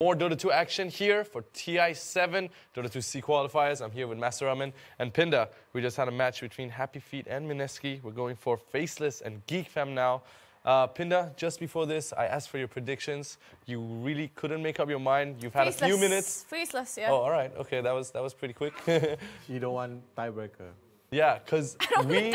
More Dota 2 action here for TI7, Dota 2 C Qualifiers. I'm here with Master Raman and Pinda. We just had a match between Happy Feet and Mineski. We're going for Faceless and Geek fam now. Pinda, just before this, I asked for your predictions. You really couldn't make up your mind. You've had Faceless. a few minutes. Faceless, yeah. Oh, all right. Okay, that was pretty quick. You don't want tiebreaker. Yeah, because we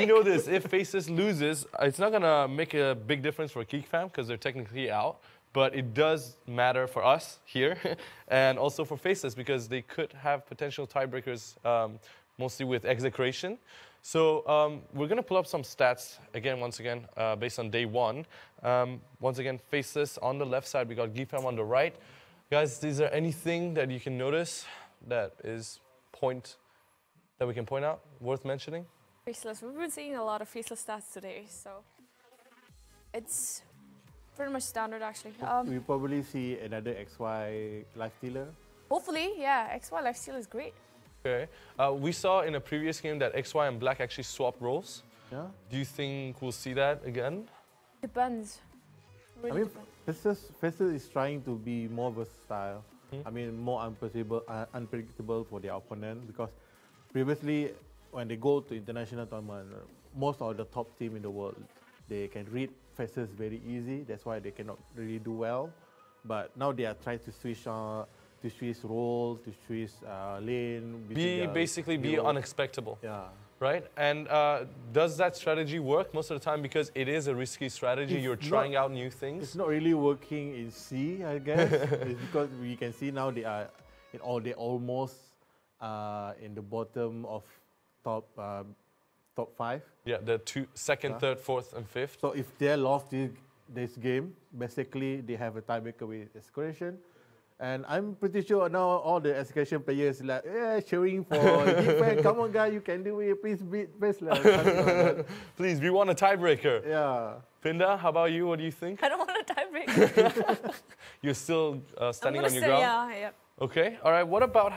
know this. If Faceless loses, it's not gonna make a big difference for Geek fam because they're technically out. But it does matter for us here, and also for Faceless because they could have potential tiebreakers, mostly with execration. So we're gonna pull up some stats once again, based on day one. Once again, Faceless on the left side. We got Geek fam on the right. Guys, is there anything that you can notice that we can point out worth mentioning? Faceless. We've been seeing a lot of Faceless stats today, so it's pretty much standard, actually. We probably see another XY life stealer. Hopefully, yeah. XY lifesteal is great. Okay. We saw in a previous game that XY and Black actually swapped roles. Yeah. Do you think we'll see that again? Depends. Really depends. Faceless is trying to be more versatile. I mean, more unpredictable for their opponent because previously, when they go to international tournament, most of the top team in the world, they can read Faceless very easy. That's why they cannot really do well. But now they are trying to switch role, to switch lane. Be unexpectable. Yeah. Right? And does that strategy work most of the time? Because it is a risky strategy. You're trying out new things. It's not really working in C, I guess. It's because we can see now they're almost in the bottom of top 5. Yeah, the second, third, fourth, and fifth. So if they lost this game, basically they have a tiebreaker with escalation. And I'm pretty sure now all the escalation players like, yeah, cheering for defense. Come on, guys, you can do it. Please beat Faceless. Please, we want a tiebreaker. Yeah. Pinda, how about you? What do you think? I don't want a tiebreaker. You're still standing on your ground? Yeah. Okay. All right. What about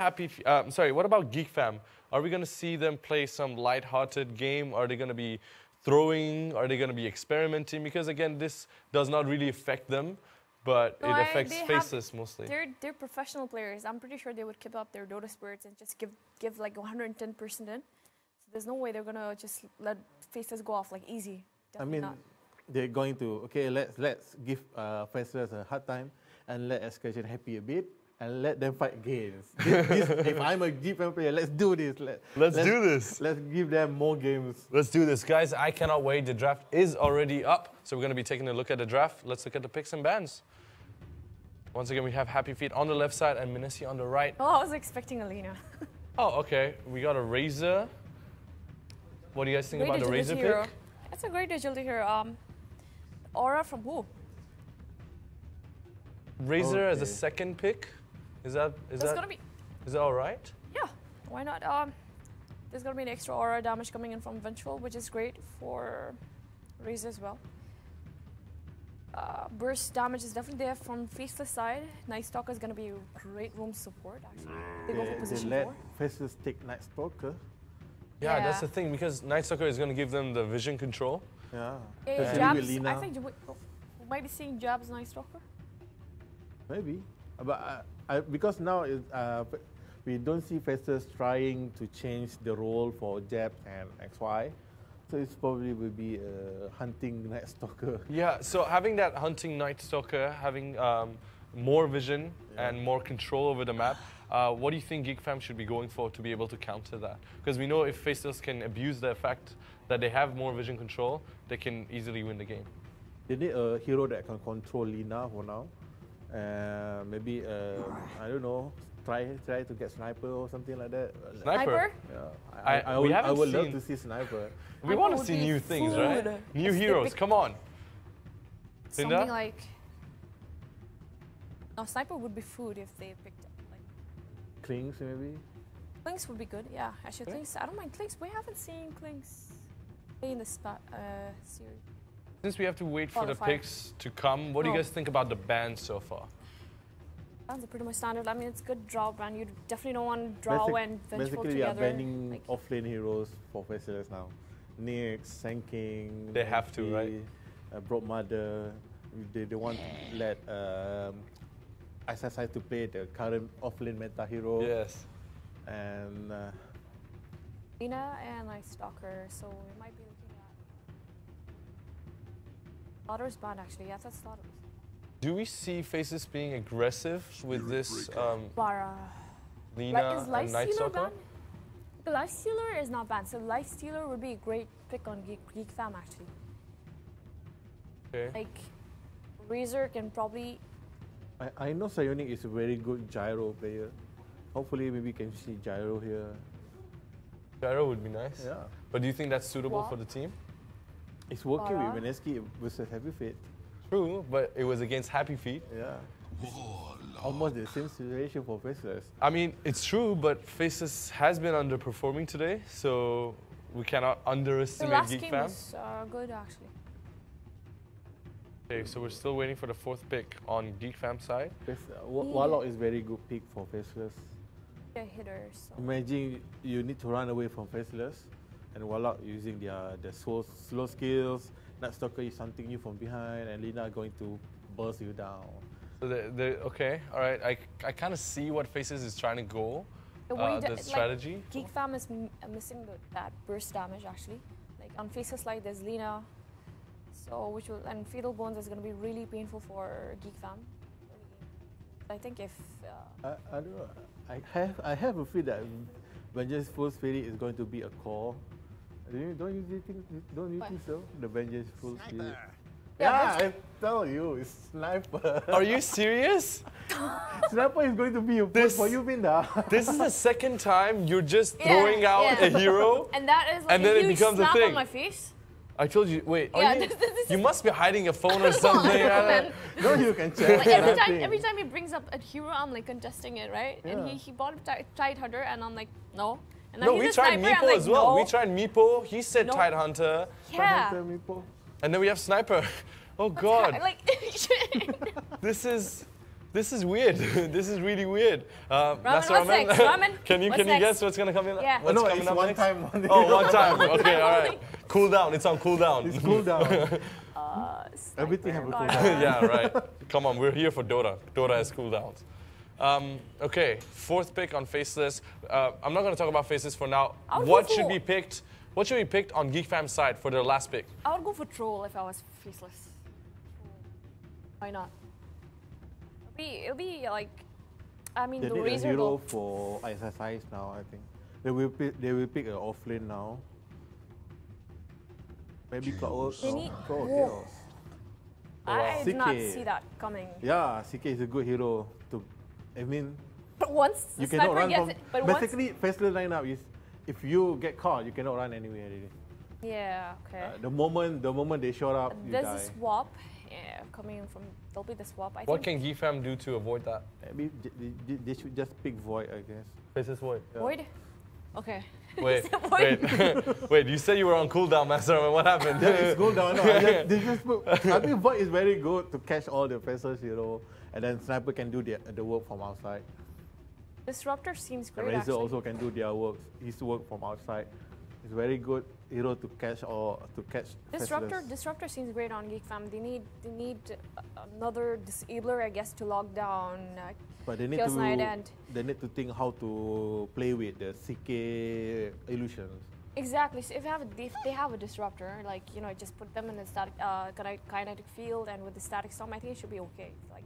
what about Geek fam? Are we going to see them play some light-hearted game? Are they going to be throwing? Are they going to be experimenting? Because again, this does not really affect them, but it affects Faceless mostly. They're professional players. I'm pretty sure they would keep up their Dota spirits and just give like 110% in. So there's no way they're going to just let Faceless go off like easy. Definitely not. They're going to, okay, let's give Faceless a hard time and let Escalation happy a bit. And let them fight games. If I'm a Geek fam player, let's do this. Let's do this. Let's give them more games. Let's do this. Guys, I cannot wait. The draft is already up. So we're going to be taking a look at the draft. Let's look at the picks and bans. Once again, we have Happy Feet on the left side and Mineski on the right. Oh, I was expecting Alina. Oh, okay. We got a Razor. What do you guys think about the Razor pick? That's a great agility hero. Aura from who? Razor as a second pick. Is that all right? Yeah, why not? There's gonna be an extra aura damage coming in from Vengeful, which is great for Razor as well. Burst damage is definitely there from Faceless side. Night Stalker is gonna be great room support actually. They go for position 4. Let Faceless take Night Stalker. Yeah, that's the thing because Night Stalker is gonna give them the vision control. Yeah. Jabs, I think we might be seeing Jabs Night Stalker. Maybe, but because now we don't see Faceless trying to change the role for Jab and XY, so it probably will be a hunting Night Stalker. Yeah, so having that hunting Night Stalker, having more vision and more control over the map, what do you think Geek fam should be going for to be able to counter that? Because we know if Faceless can abuse the fact that they have more vision control, they can easily win the game. They need a hero that can control Lina for now. Maybe I don't know. Try to get Sniper or something like that. Sniper? Yeah, I would love to see Sniper. We want to see new things, right? New heroes. Come on. Something like. No, Sniper would be food if they picked up like. Klings maybe. Klings would be good. Yeah, actually Klings. I don't mind Klings. We haven't seen Klings in the series. Since we have to wait for the picks to come, what do you guys think about the bans so far? Bans are pretty much standard. I mean, it's good draw ban. You definitely don't want to draw and Vengeful together. Basically, we are banning offlane heroes for Faceless now. Nyx, Sanking, they have to, right? Broad Mother. They don't want to let SSI to play the current offlane meta hero. Yes. And Lina and like Stalker, so we might be looking at Slaughter's banned actually. Yeah, that's Slaughter's. Do we see Faces being aggressive with this Bara. Lina Is Life and Night Stealer Stalker? banned? The Life Stealer is not banned, so Life Stealer would be a great pick on Geek Fam actually. Okay. Like Razor can probably. I know Psionic is a very good gyro player. Hopefully, maybe we can see gyro here. Gyro would be nice. Yeah, But do you think that's suitable What? for the team? it's working Bara? with Veneski versus Heavy Fate. True, but it was against Happy Feet. Yeah, almost the same situation for Faceless. I mean, it's true, but Faces has been underperforming today, so we cannot The underestimate last Geek game Fam. was good actually. Okay, so we're still waiting for the fourth pick on Geek Fam side. Warlock is very good pick for Faceless. A hitter, so. Imagine you need to run away from Faceless, and Warlock using the slow skills. Night Stalker is hunting you from behind, and Lina going to burst you down. So okay, all right. I kind of see what Faces is trying to go. The The strategy. Geek Fam is missing that burst damage actually. Like on Faces like there's Lina, so which will and Fatal Bones is going to be really painful for Geek Fam. I think if I don't know. I have a feel that Vengeance Full Spirit is going to be a core. Don't you think so? The Vengeance Full Spirit. Yeah, I tell you, it's Sniper. Are you serious? Sniper is going to be a push for you, Binda. This is the second time you're just Yeah, throwing out yeah. a hero. and that is like And a then it huge becomes a slap thing. on my face. I told you. Wait, Yeah, are you? this You is- must be hiding a phone or something. Man. No, you can check. Like every time he brings up a hero, I'm like contesting it, right? And Yeah. he brought up Tide Hunter, and I'm like, no. And No, he's we a tried sniper, I'm Meepo like, as well. no. We tried Meepo. He said No. Tide Hunter, Yeah. and then we have Sniper. Oh God, Like, this is weird. This is really weird. Master what's Ramen, next? Ramen, can you what's guess next? what's gonna come in? Yeah. What's No, coming it's up one next? time. Oh, one time. Okay, all right. Cool down. It's on cool down. It's cool down. Everything have a Sniper, cool down. Yeah, right. Come on, we're here for Dota. Dota has cooldowns. Okay, fourth pick on Faceless. I'm not going to talk about Faceless for now. I'll go What should for- be picked? What should be picked on Geek Fam's side for their last pick? I would go for Troll if I was Faceless. Why not? It'll be like, I mean, They the need a Razor hero will. for exercise now, I think. They will pick an offlane now. Maybe Cloudworks They or need- Cloud Whoa. Chaos. I did not CK. see that coming. Yeah, CK is a good hero. I mean, But once the you cannot sniper run gets from. it, but once. Basically, Faceless lineup is if you get caught, you cannot run anywhere already. Yeah, okay. The moment they show up, you There's die. a swap. Yeah, coming from. There'll be the swap. I What think. can Geek Fam do to avoid that? Maybe they should just pick Void, I guess. Faceless Void. Void? Okay. Wait, Void. wait, wait. You said you were on cooldown, Master Ramen. What happened? Yeah, it's cool down. No, they just put, I think Void is very good to catch all the Faceless hero, and then Sniper can do the work from outside. Disruptor seems And great. Razor Actually. also can do their work, his work from outside. It's very good hero to catch Disruptor, Faceless. Disruptor seems great on Geek Fam. They need another disabler, I guess, to lock down. But they need Chaos Knight to and- think how to play with the CK illusions. Exactly. So if they have a disruptor, like just put them in a static kinetic field, and with the static storm, I think it should be okay. Like,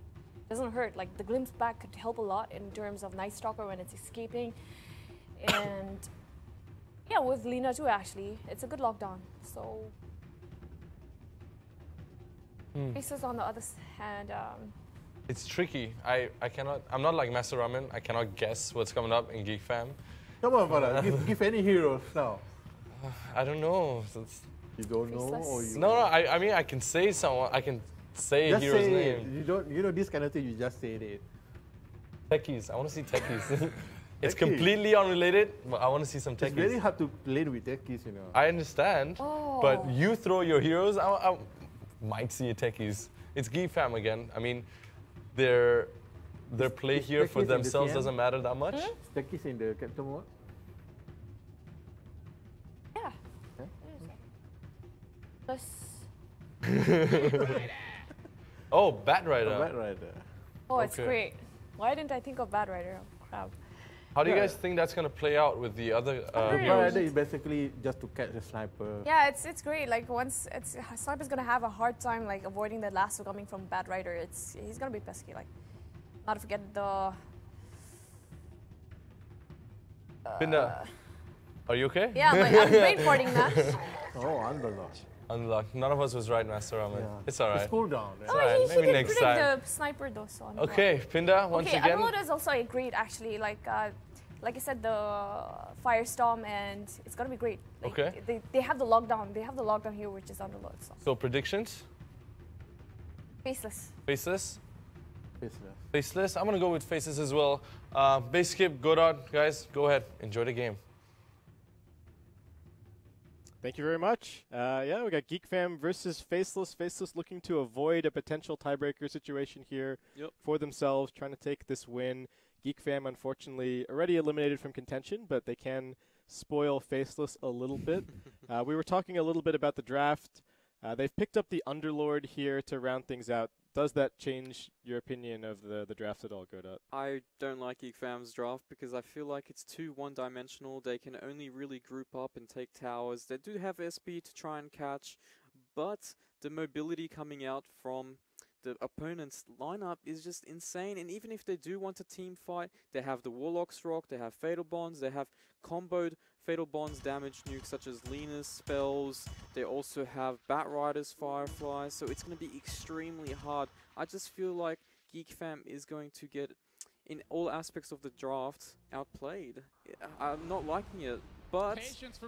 doesn't hurt. Like the glimpse back could help a lot in terms of Night Stalker when it's escaping, and yeah, with Lina too. Actually, it's a good lockdown. So. Faces on the other hand. It's tricky. I cannot. I'm not like Master Ramen. I cannot guess what's coming up in Geek Fam. Come on, Farah, give any heroes now. I don't know. You don't know, Faceless. or you No, I mean, I can say someone. I can say a just hero's say name. it. You don't. You know this kind of thing. You just say it. Techies. I want to see techies. It's Techies. completely unrelated, but I want to see some It's very techies. hard to play with techies, you know. I understand, but Oh. you throw your heroes, I might see a techies. It's Geek Fam again. I mean, their play is here for techies in the themselves TM? doesn't matter that much. Techies in the captain mode. Yeah. Yeah. Plus. Oh, Bat A Rider. Bat Rider. Oh, it's Okay. great. Why didn't I think of Bad Rider? Oh, crap. How do you Yeah. guys think that's going to play out with the other Bat heroes? Rider is basically just to catch the sniper. Yeah, it's great. Like once Sniper's gonna have a hard time like avoiding the lasso coming from Bad Rider. He's gonna be pesky. Like, not to forget the. Pinda, are you okay? Yeah, I'm brainfarting that. Oh, Underlord. Unluck. None of us was right, Master Ramen. Yeah. It's alright. It's cool down. Yeah. Oh, alright, he maybe did next predict time. the sniper though. So Underlord. Okay, Pinda, once Okay, again. Underlord is also a great actually. Like I said, the Firestorm, and it's gonna be great. Like, Okay. They have the lockdown. They have the lockdown here, which is Underlord. So So predictions? Faceless. Faceless? Faceless. Faceless? I'm going to go with Faceless as well. Base skip, Godot, guys, go ahead. Enjoy the game. Thank you very much. Yeah, we got Geek Fam versus Faceless. Faceless looking to avoid a potential tiebreaker situation here for themselves, trying to take this win. Geek Fam, unfortunately, already eliminated from contention, but they can spoil Faceless a little bit. We were talking a little bit about the draft. They've picked up the Underlord here to round things out. Does that change your opinion of the draft at all, Godot? I don't like Geek Fam's draft because I feel like it's too one-dimensional. They can only really group up and take towers. They do have SP to try and catch, but the mobility coming out from the opponent's lineup is just insane. And even if they do want a team fight, they have the Warlock's Rock, they have Fatal Bonds, they have comboed Fatal Bonds damage nukes such as Lena's spells. They also have Bat Rider's Fireflies, so it's going to be extremely hard. I just feel like Geek Fam is going to get, in all aspects of the draft, outplayed. I'm not liking it. But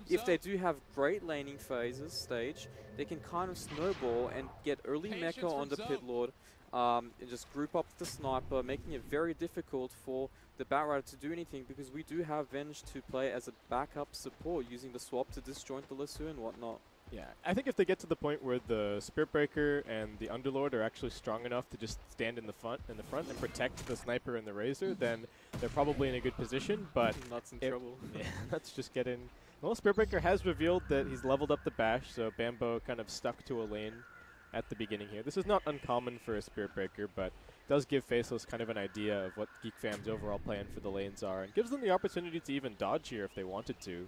if they do have great laning phases stage, they can kind of snowball and get early mecha on the Pit Lord and just group up the sniper, making it very difficult for the Bat Rider to do anything because we do have Venge to play as a backup support using the swap to disjoint the lasso and whatnot. Yeah, I think if they get to the point where the Spirit Breaker and the Underlord are actually strong enough to just stand in the front and protect the Sniper and the Razor, then they're probably in a good position. But Nuts in trouble. Yeah, let's just get in. Well, Spirit Breaker has revealed that he's leveled up the Bash, so Bambo kind of stuck to a lane at the beginning here. This is not uncommon for a Spirit Breaker, but does give Faceless kind of an idea of what Geek Fam's overall plan for the lanes are, and gives them the opportunity to even dodge here if they wanted to,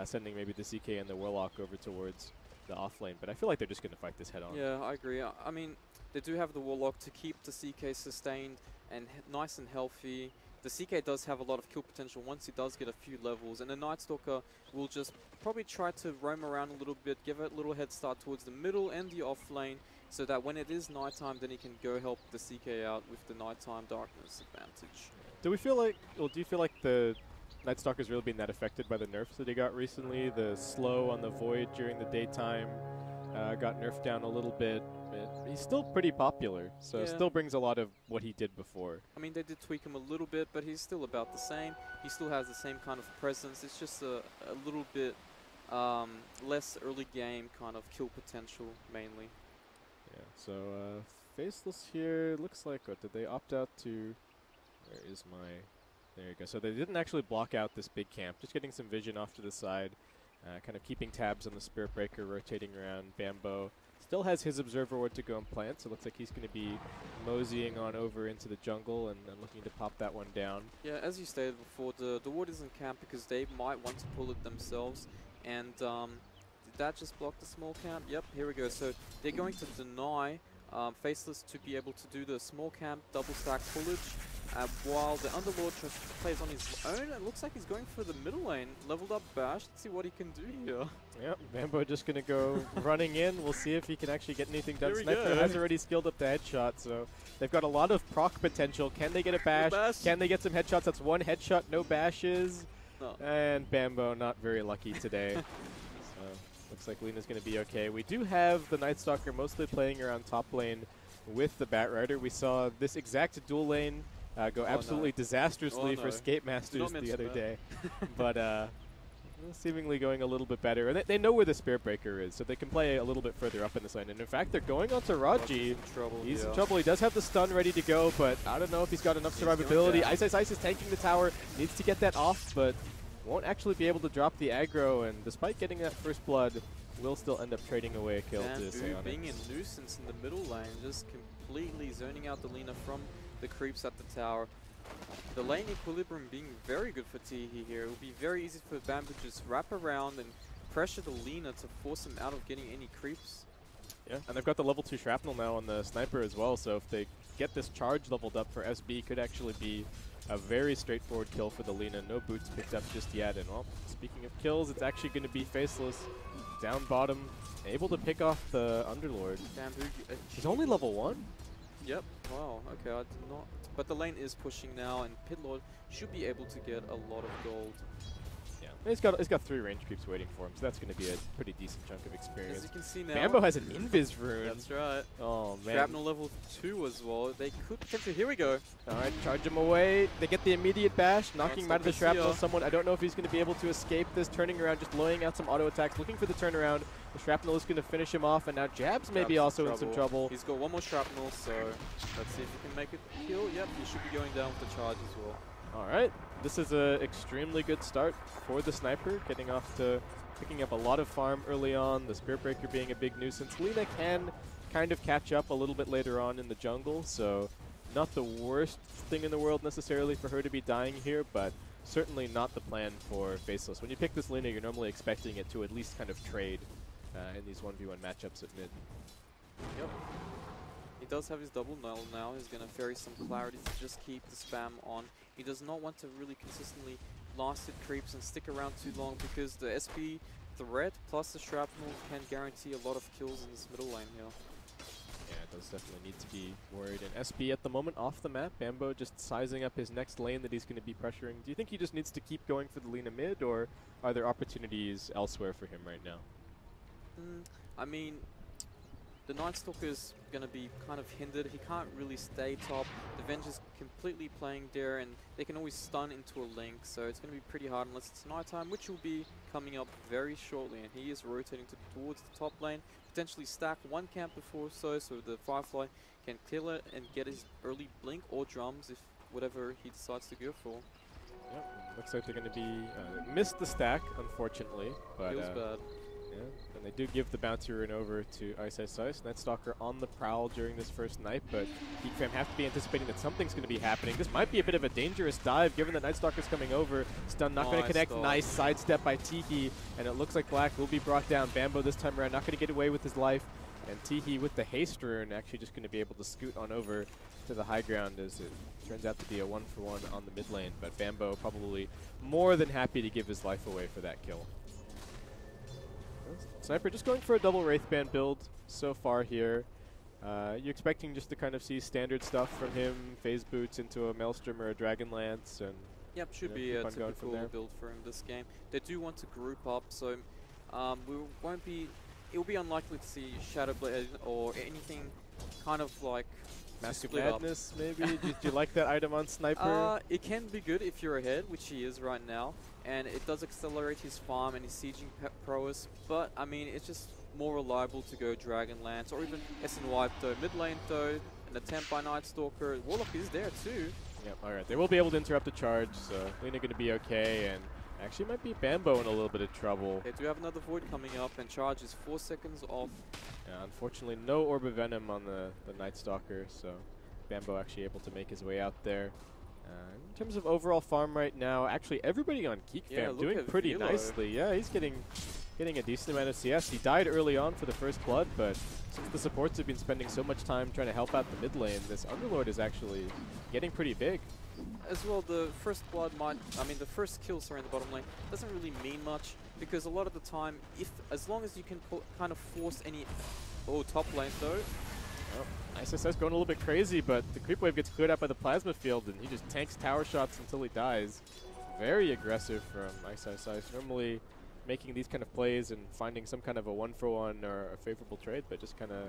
sending maybe the CK and the Warlock over towards the off lane. But I feel like they're just going to fight this head on. Yeah, I agree. I mean, they do have the Warlock to keep the CK sustained and nice and healthy. The CK does have a lot of kill potential once he does get a few levels, and the Night Stalker will just probably try to roam around a little bit, give it a little head start towards the middle and the off lane, so that when it is nighttime, then he can go help the CK out with the nighttime darkness advantage. Do you feel like the Night Stalker's really been that affected by the nerfs that he got recently? The slow on the Void during the daytime got nerfed down a little bit. He's still pretty popular, so Yeah. still brings a lot of what he did before. I mean, they did tweak him a little bit, but he's still about the same. He still has the same kind of presence. It's just a little bit less early game kind of kill potential, mainly. Yeah, so Faceless here, looks like, what, did they opt out to, where is my, there you go. So they didn't actually block out this big camp, just getting some vision off to the side, kind of keeping tabs on the Spirit Breaker, rotating around. Bambo still has his Observer Ward to go and plant, so it looks like he's going to be moseying on over into the jungle and looking to pop that one down. Yeah, as you stated before, the ward isn't camp because they might want to pull it themselves, and did that just block the small camp? Yep, here we go. So they're going to deny Faceless to be able to do the small camp double stack pullage, while the Underlord plays on his own. It looks like he's going for the middle lane, leveled up Bash. Let's see what he can do here. Yep, Bambo just going to go running in. We'll see if he can actually get anything done. Here we Sniper go. has already skilled up the headshot, so they've got a lot of proc potential. Can they get a bash? Can they get some headshots? That's one headshot, no bashes. No. And Bambo not very lucky today. So looks like Lena's going to be okay. We do have the Night Stalker mostly playing around top lane with the Bat Rider. We saw this exact dual lane go absolutely disastrously for Escape Masters the other day. But seemingly going a little bit better. And they know where the Spirit Breaker is, so they can play a little bit further up in this lane. And in fact, they're going on to Raji. He's in trouble. He does have the stun ready to go, but I don't know if he's got enough survivability. Ice is tanking the tower. Needs to get that off, but won't actually be able to drop the aggro. And despite getting that first blood, will still end up trading away a kill to Psionics. Being a nuisance in the middle lane, just completely zoning out the Lina from the creeps at the tower. The lane equilibrium being very good for Teehee here. It will be very easy for Bamboo to just wrap around and pressure the Lina to force him out of getting any creeps. Yeah, and they've got the level 2 shrapnel now on the sniper as well, so if they get this charge leveled up for SB, could actually be a very straightforward kill for the Lina. No boots picked up just yet, and well, speaking of kills, it's actually going to be Faceless down bottom, able to pick off the Underlord. Bamboo, He's only level 1? Yep, wow, okay, I did not. But the lane is pushing now, and Pitlord should be able to get a lot of gold. Yeah, he's got 3 range creeps waiting for him, so that's going to be a pretty decent chunk of experience. As you can see now, Bambo has an invis rune. That's right. Oh man. Shrapnel level 2 as well. They could potentially. Here we go. Alright, charge him away. They get the immediate bash, knocking him out of the shrapnel. Garcia. Someone, I don't know if he's going to be able to escape this, turning around, just laying out some auto attacks, looking for the turnaround. The shrapnel is going to finish him off, and now Jabs maybe also in some trouble. He's got one more shrapnel, so let's see if he can make it kill. Yep, he should be going down with the charge as well. Alright, this is an extremely good start for the sniper, getting off to picking up a lot of farm early on, the Spirit Breaker being a big nuisance. Lina can kind of catch up a little bit later on in the jungle, so not the worst thing in the world necessarily for her to be dying here, but certainly not the plan for Faceless. When you pick this Lina, you're normally expecting it to at least kind of trade in these 1v1 matchups at mid. Yep. He does have his double null now. He's going to ferry some clarity to just keep the spam on. He does not want to really consistently last hit creeps and stick around too long, because the SP threat plus the shrapnel can guarantee a lot of kills in this middle lane here. Yeah, it does definitely need to be worried. And SB at the moment off the map. Bambo just sizing up his next lane that he's going to be pressuring. Do you think he just needs to keep going for the Lina mid, or are there opportunities elsewhere for him right now? I mean, the Night Stalker is going to be kind of hindered. He can't really stay top. The Venge is completely playing there, and they can always stun into a link, so it's going to be pretty hard unless it's nighttime, which will be coming up very shortly. And he is rotating towards the top lane, potentially stack one camp before so the Firefly can kill it and get his early blink or drums if whatever he decides to go for. Yep, looks like they're going to be missed the stack, unfortunately, but Feels bad. yeah, and they do give the bounty rune over to Ice. Nightstalker on the prowl during this first night, but Geek Fam have to be anticipating that something's going to be happening. This might be a bit of a dangerous dive, given that Nightstalker's coming over. Stun not going to connect. Nice sidestep by Teehee, and it looks like Black will be brought down. Bambo this time around not going to get away with his life, and Teehee with the haste rune actually just going to be able to scoot on over to the high ground, as it turns out to be a 1-for-1 on the mid lane, but Bambo probably more than happy to give his life away for that kill. Sniper just going for a double Wraithband build so far here. You're expecting just to kind of see standard stuff from him, phase boots into a Maelstrom or a Dragonlance, and yep, should be a typical build for him this game. They do want to group up, so it will be unlikely to see Shadowblade or anything kind of like Mask of Madness, maybe? Do you like that item on Sniper? It can be good if you're ahead, which he is right now, and it does accelerate his farm and his sieging prowess, but I mean, it's just more reliable to go Dragonlance or even SNY though. Mid lane though, an attempt by Night Stalker. Warlock is there too. Yep, alright. They will be able to interrupt the charge, so Lina going to be okay, and actually might be Bambo in a little bit of trouble. They do have another Void coming up, and charge is 4 seconds off. Yeah, unfortunately, no Orb of Venom on the Night Stalker, so Bambo actually able to make his way out there. In terms of overall farm right now, actually everybody on Geek Fam doing pretty nicely. Yeah, he's getting a decent amount of CS. He died early on for the first blood, but since the supports have been spending so much time trying to help out the mid lane, this Underlord is actually getting pretty big. As well, the first blood the first kill, sorry, in the bottom lane doesn't really mean much, because a lot of the time, as long as you can kind of force any... Oh, top lane though. Oh, ISSS going a little bit crazy, but the creep wave gets cleared out by the plasma field, and he just tanks tower shots until he dies. Very aggressive from ISSS. Normally making these kind of plays and finding some kind of a 1-for-1 or a favorable trade, but just kind of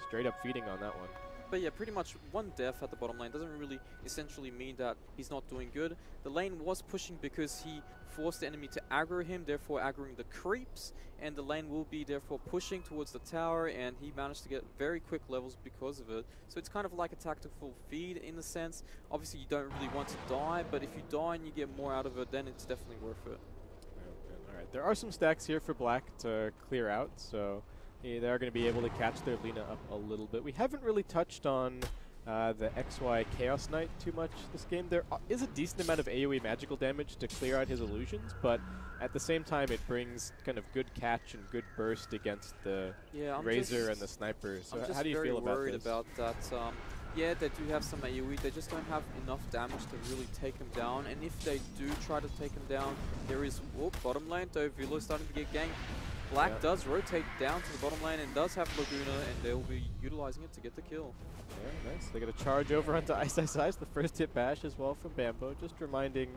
straight up feeding on that one. But yeah, pretty much one death at the bottom lane doesn't really essentially mean that he's not doing good. The lane was pushing because he forced the enemy to aggro him, therefore aggroing the creeps, and the lane will be therefore pushing towards the tower, and he managed to get very quick levels because of it. So it's kind of like a tactical feed in a sense. Obviously you don't really want to die, but if you die and you get more out of it, then it's definitely worth it. Alright, there are some stacks here for Black to clear out, so Yeah, they are going to be able to catch their Lina up a little bit. We haven't really touched on the XY Chaos Knight too much this game. There is a decent amount of AoE magical damage to clear out his illusions, but at the same time it brings kind of good catch and good burst against the Razor and the Sniper. So how do you feel about this? I'm just very worried about that. Yeah, they do have some AoE, they just don't have enough damage to really take him down, and if they do try to take him down, there is, bottom lane though, Velo starting to get ganked. Black does rotate down to the bottom lane and does have Laguna, and they'll be utilizing it to get the kill. Yeah, nice. They got a charge over onto Ice, the first hit bash as well from Bambo, just reminding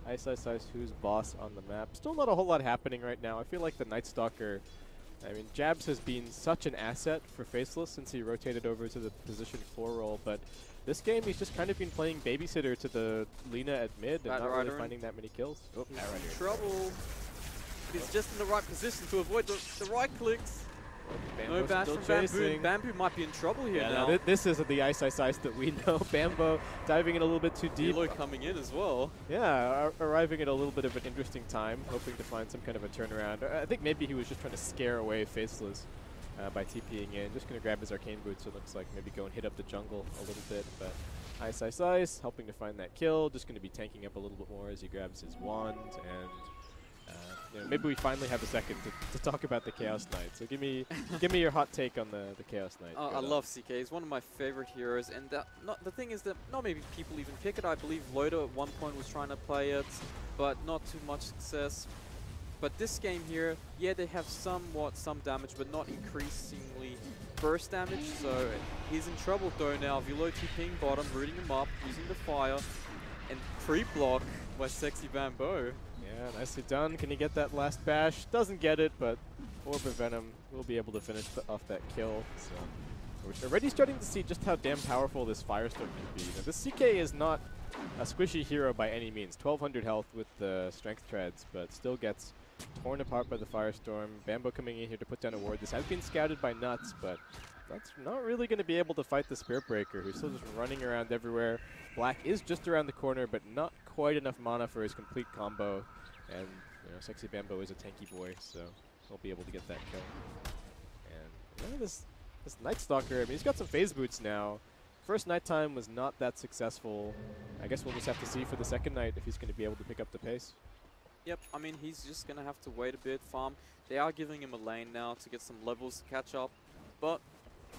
Ice who's boss on the map. Still not a whole lot happening right now. I feel like the Night Stalker, I mean, Jabs has been such an asset for Faceless since he rotated over to the position 4 role, but this game he's just kind of been playing babysitter to the Lina at mid and not really finding that many kills. Oh, he's in trouble. He's just in the right position to avoid the right clicks. No bash from Bamboo. Bamboo might be in trouble here now. No, this isn't the Ice that we know. Bambo diving in a little bit too deep. Elo coming in as well. Yeah, arriving at a little bit of an interesting time, hoping to find some kind of a turnaround. I think maybe he was just trying to scare away Faceless by TPing in. Just going to grab his Arcane Boots, it looks like. Maybe go and hit up the jungle a little bit. But Ice, helping to find that kill. Just going to be tanking up a little bit more as he grabs his wand. And you know, maybe we finally have a second to talk about the Chaos Knight. So give me your hot take on the Chaos Knight. I love CK. He's one of my favorite heroes, and the thing is that not many people even pick it. I believe Loda at one point was trying to play it, but not too much success. But this game here, yeah, they have some damage, but not increasingly burst damage. So he's in trouble though now. Velo TPing bottom, rooting him up, using the fire, and pre-block by Sexy Bambo. Yeah, nicely done. Can he get that last bash? Doesn't get it, but Orb of Venom will be able to finish off that kill. So we're already starting to see just how damn powerful this Firestorm can be. Now, this CK is not a squishy hero by any means. 1200 health with the Strength Treads, but still gets torn apart by the Firestorm. Bambo coming in here to put down a ward. This has been scouted by Nuts, but that's not really going to be able to fight the Spirit Breaker, who's still just running around everywhere. Black is just around the corner, but not quite enough mana for his complete combo. And you know, Sexy Bambo is a tanky boy, so he'll be able to get that kill. And you know, this Night Stalker, I mean, he's got some phase boots now. First nighttime was not that successful. I guess we'll just have to see for the second night if he's going to be able to pick up the pace. Yep, I mean, he's just going to have to wait a bit, farm. They are giving him a lane now to get some levels to catch up. But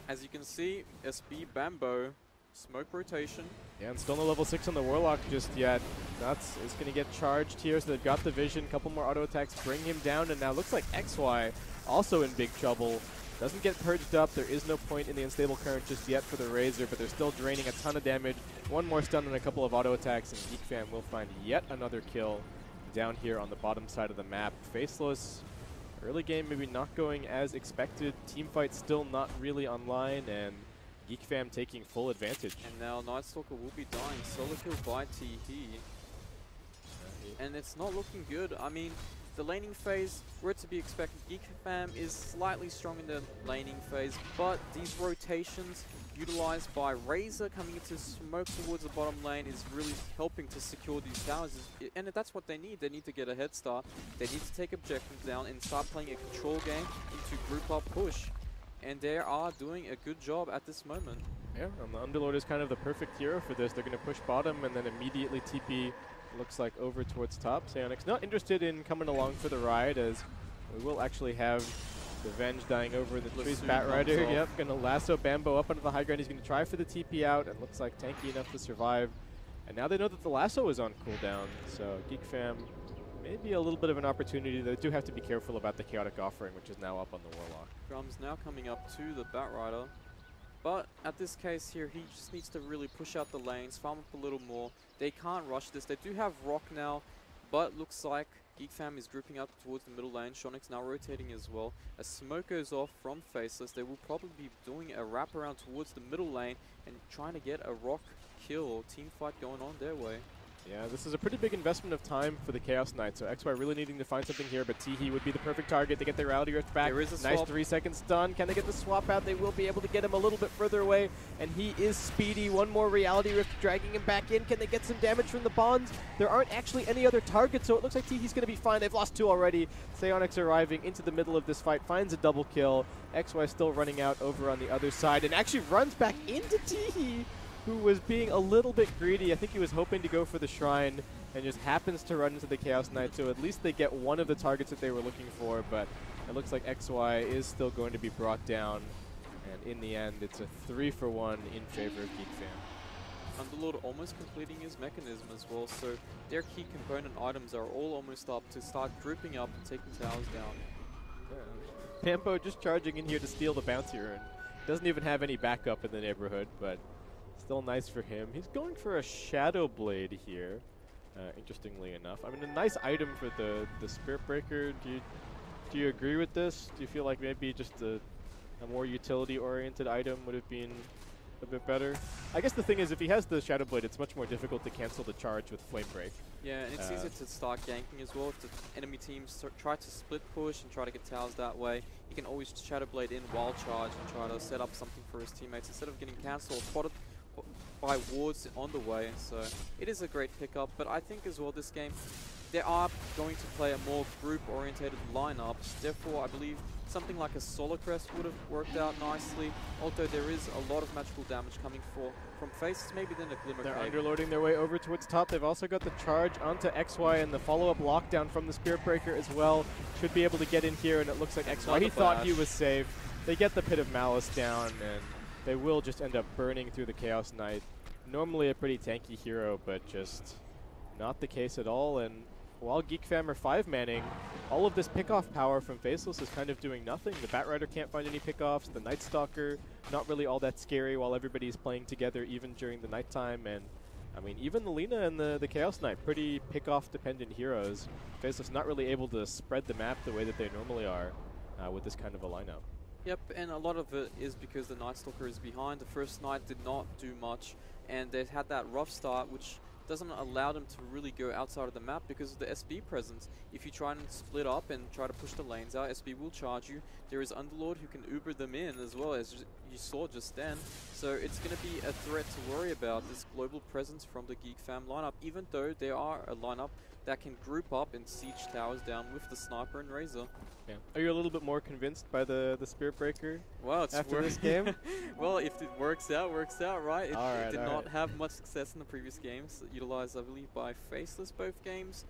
as you can see, SB Bambo, smoke rotation. Yeah, and still no level 6 on the Warlock just yet. Nuts is going to get charged here, so they've got the vision. Couple more auto attacks bring him down, and now looks like XY also in big trouble. Doesn't get purged up. There is no point in the unstable current just yet for the Razor, but they're still draining a ton of damage. One more stun and a couple of auto attacks, and Geek Fam will find yet another kill down here on the bottom side of the map. Faceless, early game maybe not going as expected. Teamfight still not really online, and Geek Fam taking full advantage. And now Night Stalker will be dying. Solo kill by Teehee. And it's not looking good. I mean, the laning phase, were to be expected. Geek Fam is slightly strong in the laning phase, but these rotations utilized by Razor coming into smoke towards the bottom lane is really helping to secure these towers. And that's what they need. They need to get a head start. They need to take objectives down and start playing a control game into group up push. And they are doing a good job at this moment. Yeah, and the Underlord is kind of the perfect hero for this. They're going to push bottom and then immediately TP, looks like, over towards top. Psionics not interested in coming along for the ride, as we will actually have the Venge dying over in the trees. Batrider, yep, going to lasso Bambo up onto the high ground. He's going to try for the TP out, and looks like tanky enough to survive. And now they know that the lasso is on cooldown, so Geek Fam maybe a little bit of an opportunity. They do have to be careful about the Chaotic Offering, which is now up on the Warlock. Drums now coming up to the Batrider. But at this case here, he just needs to really push out the lanes, farm up a little more. They can't rush this. They do have Rock now, but looks like Geek Fam is grouping up towards the middle lane. Shonic's now rotating as well. As smoke goes off from Faceless, they will probably be doing a wraparound towards the middle lane and trying to get a Rock kill. Teamfight going on their way. Yeah, this is a pretty big investment of time for the Chaos Knight, so XY really needing to find something here, but Teehee would be the perfect target to get the Reality Rift back. There is a nice swap. 3 seconds done. Can they get the swap out? They will be able to get him a little bit further away, and he is speedy. One more Reality Rift dragging him back in. Can they get some damage from the bonds? There aren't actually any other targets, so it looks like Teehee's going to be fine. They've lost 2 already. Psionics arriving into the middle of this fight, finds a double kill. XY still running out over on the other side, and actually runs back into Teehee, who was being a little bit greedy. I think he was hoping to go for the Shrine, and just happens to run into the Chaos Knight, so at least they get one of the targets that they were looking for, but it looks like XY is still going to be brought down, and in the end, it's a 3-for-1 in favor of Geek Fam. Underlord almost completing his mechanism as well, so their key component items are all almost up to start grouping up and taking towers down. Yeah. Pampo just charging in here to steal the bounty rune. Doesn't even have any backup in the neighborhood, but still nice for him. He's going for a Shadow Blade here. Interestingly enough, I mean, a nice item for the Spirit Breaker. Do you agree with this? Do you feel like maybe just a more utility-oriented item would have been a bit better? I guess the thing is, if he has the Shadow Blade, it's much more difficult to cancel the charge with Flame Break. Yeah, and it's easier to start ganking as well. If the enemy teams try to split push and try to get towers that way, he can always Shadow Blade in while charge and try to set up something for his teammates instead of getting cancelled, spotted by wards on the way. So it is a great pickup, but I think as well this game they are going to play a more group-orientated lineup. Therefore, I believe something like a Solar Crest would have worked out nicely. Although there is a lot of magical damage coming from Faces, maybe then a Glimmer They're Cave. underloading their way over towards top. They've also got the charge onto XY, and the follow-up lockdown from the Spirit Breaker as well. Should be able to get in here, and it looks like XY. He thought he was safe. They get the Pit of Malice down, and they will just end up burning through the Chaos Knight. Normally a pretty tanky hero, but just not the case at all. And while Geek Fam are 5-manning, all of this pickoff power from Faceless is kind of doing nothing. The Batrider can't find any pickoffs. The Night Stalker, not really all that scary while everybody's playing together, even during the nighttime. And I mean, even the Lina and the Chaos Knight, pretty pickoff dependent heroes. Faceless not really able to spread the map the way that they normally are with this kind of a lineup. Yep, and a lot of it is because the Night Stalker is behind. The first night did not do much, and they had that rough start, which doesn't allow them to really go outside of the map because of the SB presence. If you try and split up and try to push the lanes out, SB will charge you. There is Underlord who can Uber them in as well, as you saw just then. So it's going to be a threat to worry about, this global presence from the Geek Fam lineup, even though they are a lineup that can group up and siege towers down with the Sniper and Razor. Yeah. Are you a little bit more convinced by the Spirit Breaker Well, it's after this game? Well, if it works out, right? It did not right. have much success in the previous games, utilized, I believe, by Faceless both games.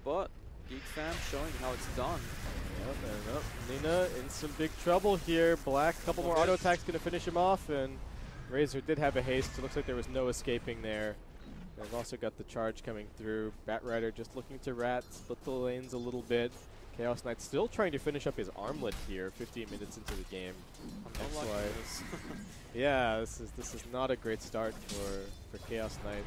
But Geek Fam showing how it's done. Yep, Nina in some big trouble here. Black, couple more auto attacks going to finish him off, and Razor did have a haste. It looks like there was no escaping there. They've also got the charge coming through. Batrider just looking to rat, split the lanes a little bit. Chaos Knight still trying to finish up his armlet here, 15 minutes into the game. I'm not liking this. Yeah, this is not a great start for Chaos Knight.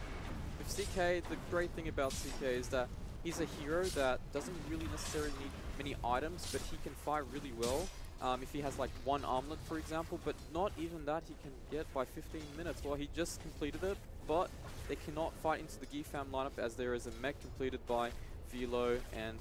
With CK, the great thing about CK is that he's a hero that doesn't really necessarily need many items, but he can fight really well. If he has like one armlet, for example, but not even that he can get by 15 minutes. Well, he just completed it, but they cannot fight into the Geek Fam lineup as there is a mech completed by Velo, and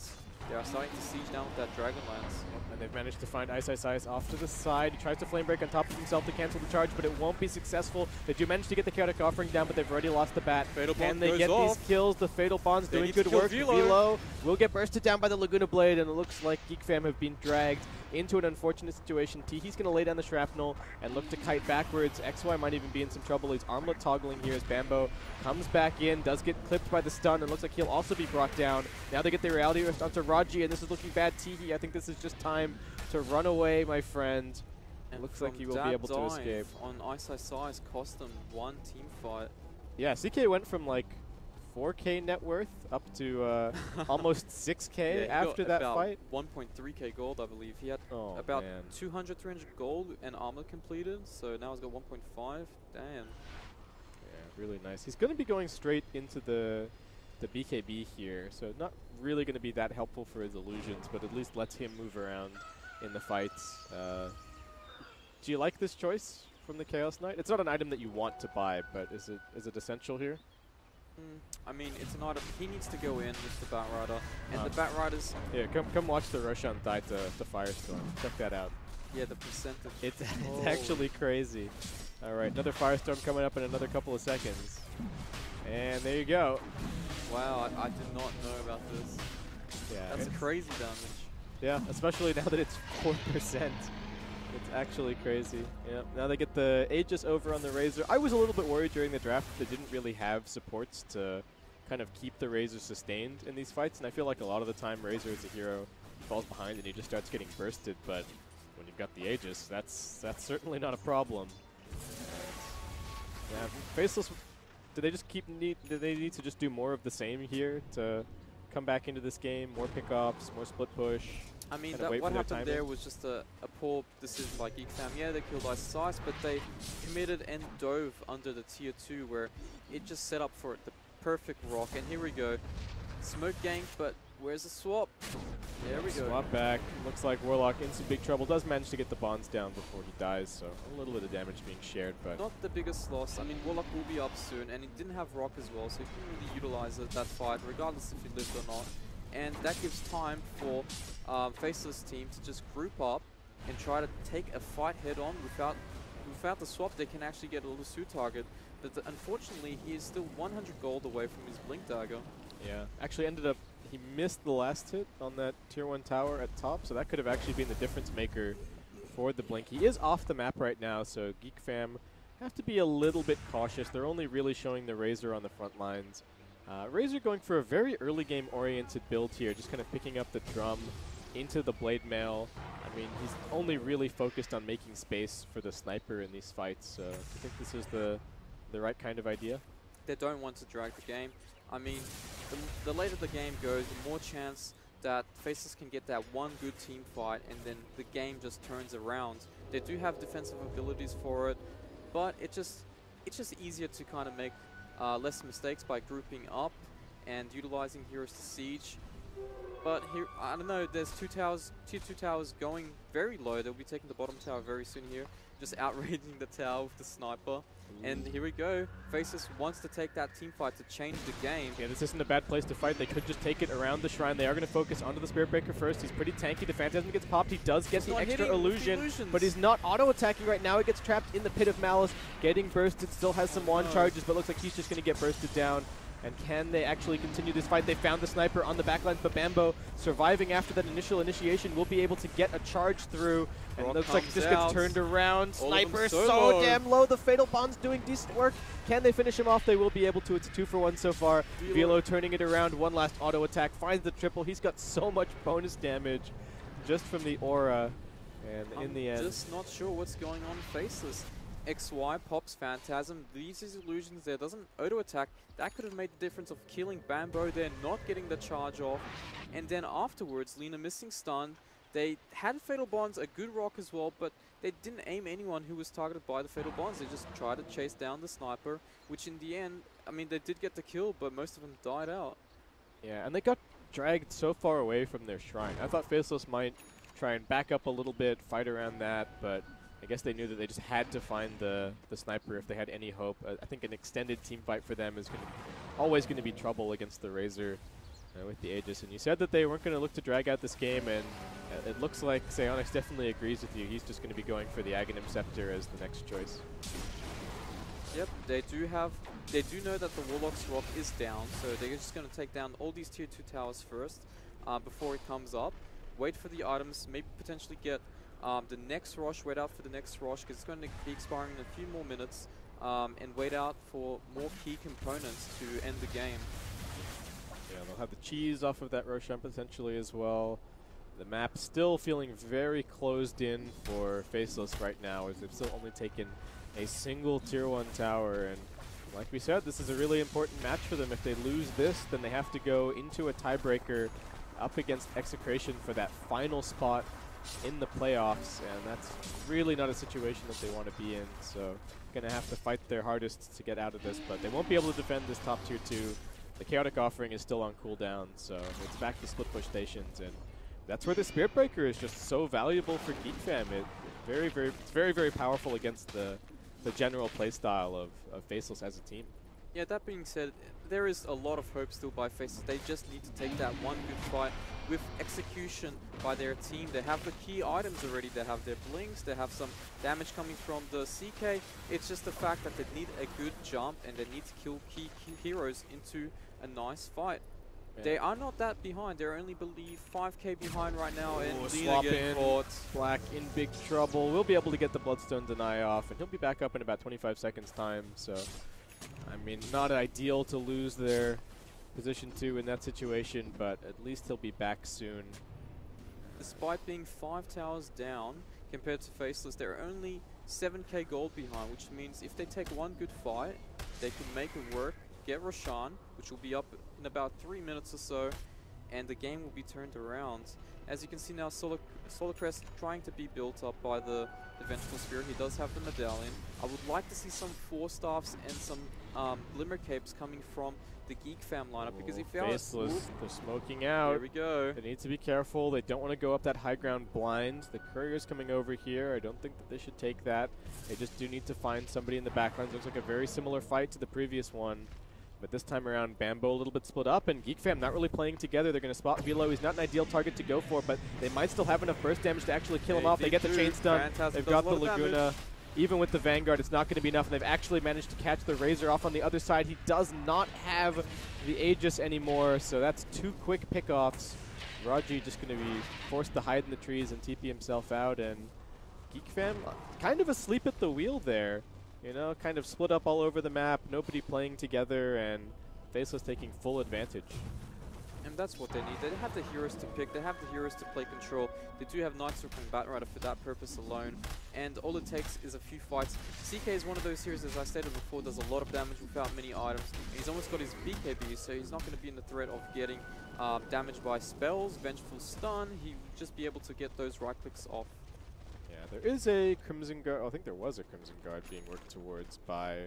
they are starting to siege down with that Dragonlance. And they've managed to find Ice off to the side. He tries to Flame Break on top of himself to cancel the charge, but it won't be successful. They do manage to get the Chaotic Offering down, but they've already lost the bat. Fatal Can Bond they goes get off. these kills? The Fatal Bond's They doing need to good kill work. Velo. Will get bursted down by the Laguna Blade, and it looks like Geek Fam have been dragged into an unfortunate situation. Teehee's going to lay down the Shrapnel and look to kite backwards. XY might even be in some trouble. He's armlet toggling here as Bambo comes back in, does get clipped by the stun, and looks like he'll also be brought down. Now they get the Reality Rift onto Raji, and this is looking bad. Teehee, I think this is just time to run away, my friend. And looks like from he will be that able to dive escape. on Ice cost them one team fight. Yeah, CK went from like 4K net worth up to almost 6K Yeah, he after got that about fight. 1.3k gold, I believe. He had Oh, about man. 200, 300 gold and armor completed, so now he's got 1.5. Damn. Yeah, really nice. He's going to be going straight into the BKB here, so not really going to be that helpful for his illusions, but at least lets him move around in the fights. Do you like this choice from the Chaos Knight? It's not an item that you want to buy, but is it essential here? I mean, it's an item. He needs to go in with the Batrider, and the Batriders. Yeah, come watch the Roshan die to Firestorm. Check that out. Yeah, the percentage. It's actually crazy. All right, another Firestorm coming up in another couple of seconds. And there you go. Wow, I did not know about this. Yeah, That's crazy damage. Yeah, especially now that it's 4%. It's actually crazy. Yeah. Now they get the Aegis over on the Razor. I was a little bit worried during the draft that they didn't really have supports to kind of keep the Razor sustained in these fights, and I feel like a lot of the time Razor as a hero falls behind and he just starts getting bursted, but when you've got the Aegis, that's certainly not a problem. Yeah, Faceless, do they just do they need to just do more of the same here to come back into this game? More pickups, more split push? I mean, their what happened timing? there was just a poor decision by Geek Fam. Yeah, they killed Ice, but they committed and dove under the tier 2 where it just set up for it, the perfect rock. And here we go. Smoke gank, but where's the swap? There we go. Swap back. Looks like Warlock in some big trouble. Does manage to get the bonds down before he dies, so a little bit of damage being shared, but Not the biggest loss. I mean, Warlock will be up soon, and he didn't have rock as well, so he couldn't really utilize that fight, regardless if he lived or not. And that gives time for Faceless team to just group up and try to take a fight head-on without the swap. They can actually get a Lusu target, but unfortunately, he is still 100 gold away from his Blink Dagger. yeah. Actually ended up, he missed the last hit on that tier 1 tower at top, so that could have actually been the difference maker for the Blink. He is off the map right now, so Geek Fam have to be a little bit cautious. They're only really showing the Razor on the front lines. Razor going for a very early game oriented build here, just kind of picking up the drum into the blade mail. I mean, he's only really focused on making space for the sniper in these fights, so do you think this is the right kind of idea? They don't want to drag the game. I mean, the later the game goes, the more chance that Faceless can get that one good team fight, and then the game just turns around. They do have defensive abilities for it, but it's just easier to kind of make less mistakes by grouping up and utilizing heroes to siege. But here, I don't know, there's tier 2 towers going very low. They'll be taking the bottom tower very soon here, just outraging the tower with the sniper. And here we go. Faceless wants to take that team fight to change the game. Yeah, this isn't a bad place to fight. They could just take it around the shrine. They are going to focus onto the Spirit Breaker first. He's pretty tanky. The Phantasm gets popped. He does get the extra illusion, but he's not auto-attacking right now. He gets trapped in the Pit of Malice, getting bursted. Still has some wand charges, but looks like he's just going to get bursted down. And can they actually continue this fight? They found the sniper on the backlines, but Bambo, surviving after that initial initiation, will be able to get a charge through. And it looks like this gets turned around. Sniper is so damn low. The Fatal Bond's doing decent work. Can they finish him off? They will be able to. It's a 2-for-1 so far. Velo turning it around. One last auto attack. Finds the triple. He's got so much bonus damage just from the aura. And in the end, just not sure what's going on Faceless. XY pops Phantasm, leaves his illusions there, doesn't auto-attack. That could have made the difference of killing Bambo there, not getting the charge off. And then afterwards, Lina missing stun. They had Fatal Bonds, a good rock as well, but they didn't aim anyone who was targeted by the Fatal Bonds. They just tried to chase down the sniper, which in the end, I mean, they did get the kill, but most of them died out. yeah, and they got dragged so far away from their shrine. I thought Faceless might try and back up a little bit, fight around that, but I guess they knew that they just had to find the sniper if they had any hope. I think an extended team fight for them is always going to be trouble against the Razor with the Aegis. And you said that they weren't going to look to drag out this game, and it looks like Psionics definitely agrees with you. He's just going to be going for the Aghanim Scepter as the next choice. Yep, they do know that the Warlock's rock is down, so they're just going to take down all these tier 2 towers first before it comes up. Wait for the items, maybe potentially get the next rush, wait out for the next rush because it's going to be expiring in a few more minutes, and wait out for more key components to end the game. Yeah, they'll have the cheese off of that Roshan potentially as well. The map still feeling very closed in for Faceless right now, as they've still only taken a single tier 1 tower. And like we said, this is a really important match for them. If they lose this, then they have to go into a tiebreaker up against Execration for that final spot in the playoffs, and that's really not a situation that they want to be in. So gonna have to fight their hardest to get out of this, but they won't be able to defend this top tier 2. The Chaotic Offering is still on cooldown, so it's back to split push stations, and that's where the Spirit Breaker is just so valuable for Geek Fam. It's very, very powerful against the general playstyle of Faceless as a team. Yeah, that being said, there is a lot of hope still by Faceless. They just need to take that one good fight with execution by their team. They have the key items already. They have their blinks. They have some damage coming from the CK. It's just the fact that they need a good jump and they need to kill key heroes into a nice fight. Yeah. They are not that behind. They're only, believe, 5k behind right now. And swap in. Black in big trouble. We'll be able to get the Bloodstone deny off, and he'll be back up in about 25 seconds time. So, I mean, not ideal to lose their position 2 in that situation, but at least he'll be back soon. Despite being 5 towers down compared to Faceless, they're only 7k gold behind, which means if they take one good fight, they can make it work, get Roshan, which will be up in about 3 minutes or so, and the game will be turned around. As you can see now, Solarcrest trying to be built up by the Vengeful Spirit. He does have the medallion. I would like to see some 4 staffs and some Glimmer Capes coming from the Geek fam lineup, because if they are Faceless, they're smoking out. There we go. They need to be careful. They don't want to go up that high ground blind. The courier's coming over here. I don't think that they should take that. They just do need to find somebody in the background. Looks like a very similar fight to the previous one. But this time around, Bambo a little bit split up, and Geek fam not really playing together. They're going to spot Velo. He's not an ideal target to go for, but they might still have enough burst damage to actually kill him off. They get the chain stun. They've got the Laguna. Even with the Vanguard, it's not going to be enough, and they've actually managed to catch the Razor off on the other side. He does not have the Aegis anymore, so that's 2 quick pickoffs. Raji just going to be forced to hide in the trees and TP himself out, and Geek fam kind of asleep at the wheel there. You know, kind of split up all over the map, nobody playing together, and Faceless taking full advantage. And that's what they need. They have the heroes to pick, they have the heroes to play control. They do have Nightstalker and Batrider for that purpose alone. And all it takes is a few fights. CK is one of those heroes, as I stated before, does a lot of damage without many items. He's almost got his BKB, so he's not going to be in the threat of getting damaged by spells, Vengeful Stun. He would just be able to get those right clicks off. Yeah, there is a Crimson Guard. I think there was a Crimson Guard being worked towards by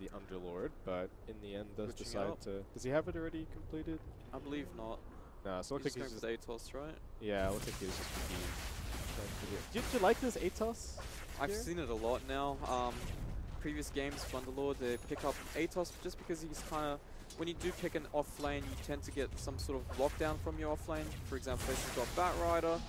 the Underlord, but in the end does decide to... Does he have it already completed? I believe not. No, so it looks like he's just Atos, right? Yeah, it looks like he's just Did you like this Atos? I've seen it a lot now. Previous games, Underlord, they pick up Atos just because he's kind of... When you do pick an off lane, you tend to get some sort of lockdown from your off lane. For example, you've got Batrider,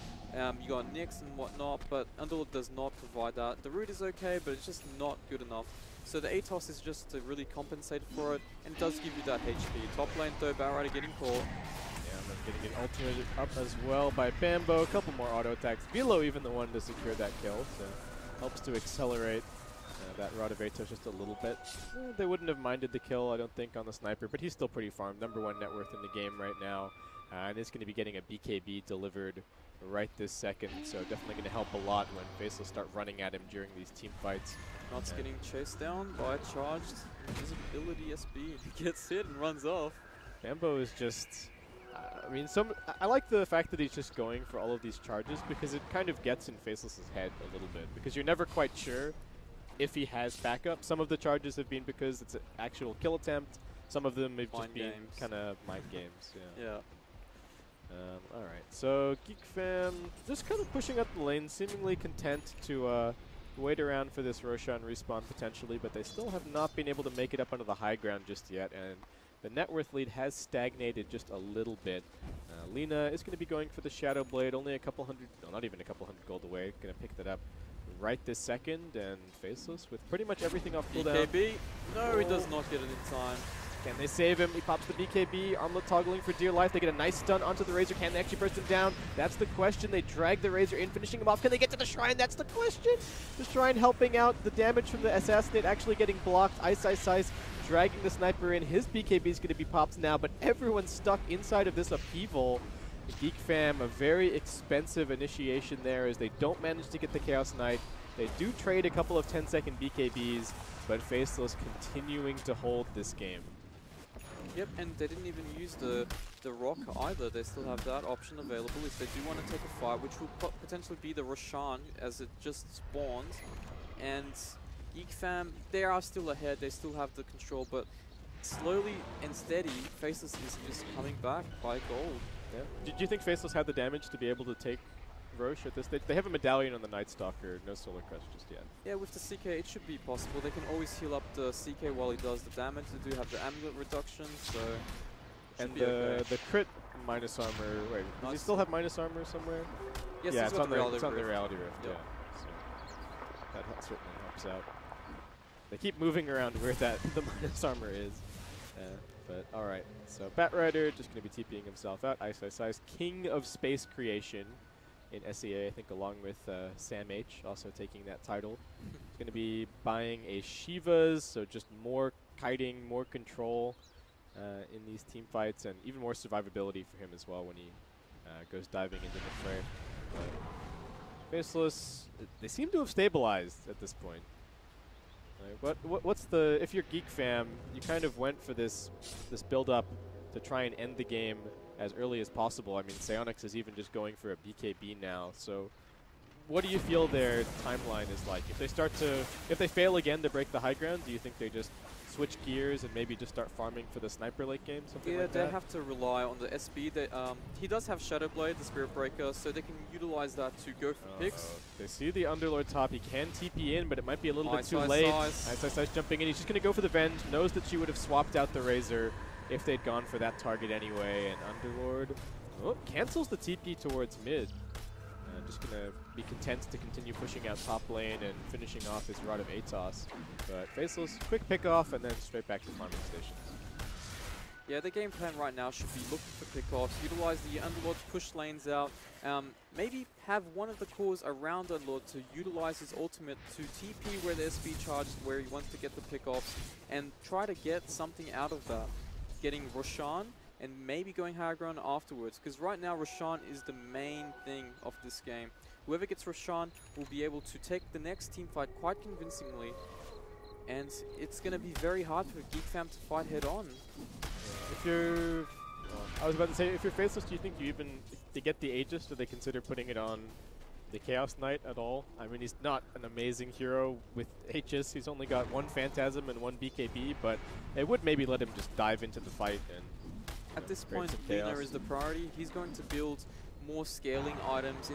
you got Nyx and whatnot, but Underlord does not provide that. The root is okay, but it's just not good enough. So the Atos is just to really compensate for it, and it does give you that HP. Top lane though, Batrider getting caught. Yeah, and then getting it ultimated up as well by Bambo. A couple more auto attacks. Velo even the one to secure that kill, so helps to accelerate that Rod of Atos just a little bit. They wouldn't have minded the kill, I don't think, on the sniper, but he's still pretty farmed. #1 net worth in the game right now, and is going to be getting a BKB delivered right this second, so definitely going to help a lot when Faceless start running at him during these team fights. Not's getting chased down by a charged invisibility SB. He gets hit and runs off. Bambo is just... I mean, I like the fact that he's just going for all of these charges, because it kind of gets in Faceless's head a little bit, because you're never quite sure if he has backup. Some of the charges have been because it's an actual kill attempt. Some of them have just been kind of mind games. Yeah. Alright, so Geek fam just kind of pushing up the lane, seemingly content to wait around for this Roshan respawn potentially, but they still have not been able to make it up onto the high ground just yet, and the net worth lead has stagnated just a little bit. Lina is going to be going for the Shadow Blade, only a couple hundred, no, not even a couple hundred gold away, going to pick that up right this second, and Faceless with pretty much everything off cooldown. BKB, no, he does not get it in time. Can they save him? He pops the BKB, armlet toggling for dear life. They get a nice stun onto the Razor. Can they actually burst him down? That's the question. They drag the Razor in, finishing him off. Can they get to the Shrine? That's the question. The Shrine helping out. The damage from the Assassinate actually getting blocked. Ice, dragging the Sniper in. His BKB is going to be popped now, but everyone's stuck inside of this upheaval. The Geek fam, a very expensive initiation there as they don't manage to get the Chaos Knight. They do trade a couple of 10-second BKBs, but Faceless continuing to hold this game. Yep, and they didn't even use the rock either. They still have that option available if they do want to take a fight, which will potentially be the Roshan as it just spawns. And Geek fam, they are still ahead. They still have the control, but slowly and steady, Faceless is just coming back by gold. Yeah. Did you think Faceless had the damage to be able to take Roche at this stage? They have a medallion on the Night Stalker, no Solar Crest just yet. Yeah, with the CK, it should be possible. They can always heal up the CK while he does the damage. They do have the amulet reduction, so. And the crit minus armor. Wait, does he still have minus armor somewhere? Yes, yeah, he's it's got on the the reality reality rift. Yep. Yeah, so that certainly helps out. They keep moving around where the minus armor is. But all right, so Batrider just going to be TPing himself out. Ice, king of space creation in SEA, I think, along with Sam H, also taking that title. He's going to be buying a Shiva's, so just more kiting, more control in these team fights, and even more survivability for him as well when he goes diving into the fray. But Faceless, they seem to have stabilized at this point. What's the, if you're Geek fam, you kind of went for this build up to try and end the game as early as possible. I mean, Psionics is even just going for a BKB now. So what do you feel their timeline is like? If they fail again to break the high ground, do you think they just switch gears and maybe just start farming for the sniper late game, something like that? Yeah, they have to rely on the SB. He does have Shadow Blade, the Spirit Breaker, so they can utilize that to go for picks. They see the Underlord top. He can TP in, but it might be a little bit too Ice, late. Ice. Ice jumping in. He's just going to go for the Venge. Knows that she would have swapped out the Razor if they'd gone for that target anyway. And Underlord cancels the TP towards mid. Just going to be content to continue pushing out top lane and finishing off his Rod of Atos. But Faceless, quick pick off and then straight back to farming stations. Yeah, the game plan right now should be looking for pick-offs, utilize the Underlord to push lanes out, maybe have one of the cores around Underlord to utilize his ultimate to TP where the SB charges, where he wants to get the pick-offs, and try to get something out of that. Getting Roshan, and maybe going high ground afterwards, because right now Roshan is the main thing of this game. Whoever gets Roshan will be able to take the next team fight quite convincingly, and it's going to be very hard for Geek Fam to fight head-on. If you're, I was about to say, if you're Faceless, do you think if they get the Aegis, do they consider putting it on the Chaos Knight at all? I mean, he's not an amazing hero with Aegis. He's only got one Phantasm and one BKB, but it would maybe let him just dive into the fight and. At this point, Lina is the priority. He's going to build more scaling items.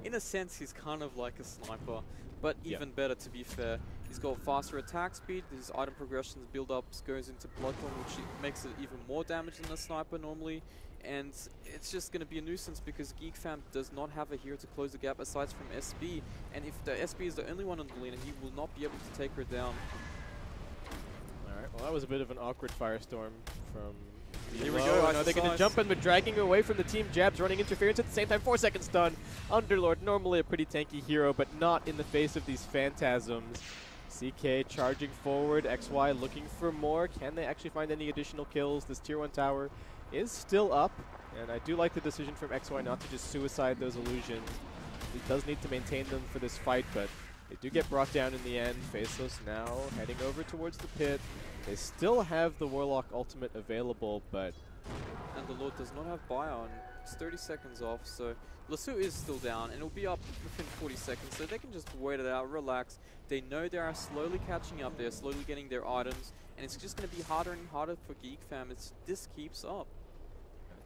In a sense, he's kind of like a sniper, but even better, to be fair. He's got faster attack speed. His item progressions build-ups goes into Bloodborne, which makes it even more damage than a sniper normally. And it's just going to be a nuisance because Geek Fam does not have a hero to close the gap aside from SB. And if the SB is the only one on the Lina, he will not be able to take her down. Alright, well that was a bit of an awkward firestorm from... Here we go. No, they're going to jump in, but dragging away from the team. Jabs running interference at the same time. 4 seconds stun. Underlord, normally a pretty tanky hero, but not in the face of these Phantasms. CK charging forward. XY looking for more. Can they actually find any additional kills? This tier 1 tower is still up, and I do like the decision from XY not to just suicide those illusions. He does need to maintain them for this fight, but they do get brought down in the end. Faceless now heading over towards the pit. They still have the Warlock ultimate available, but... And the Lord does not have Bion. It's 30 seconds off, so Lasso is still down, and it'll be up within 40 seconds, so they can just wait it out, relax. They know they are slowly catching up, they're slowly getting their items, and it's just going to be harder and harder for Geek Fam. This keeps up.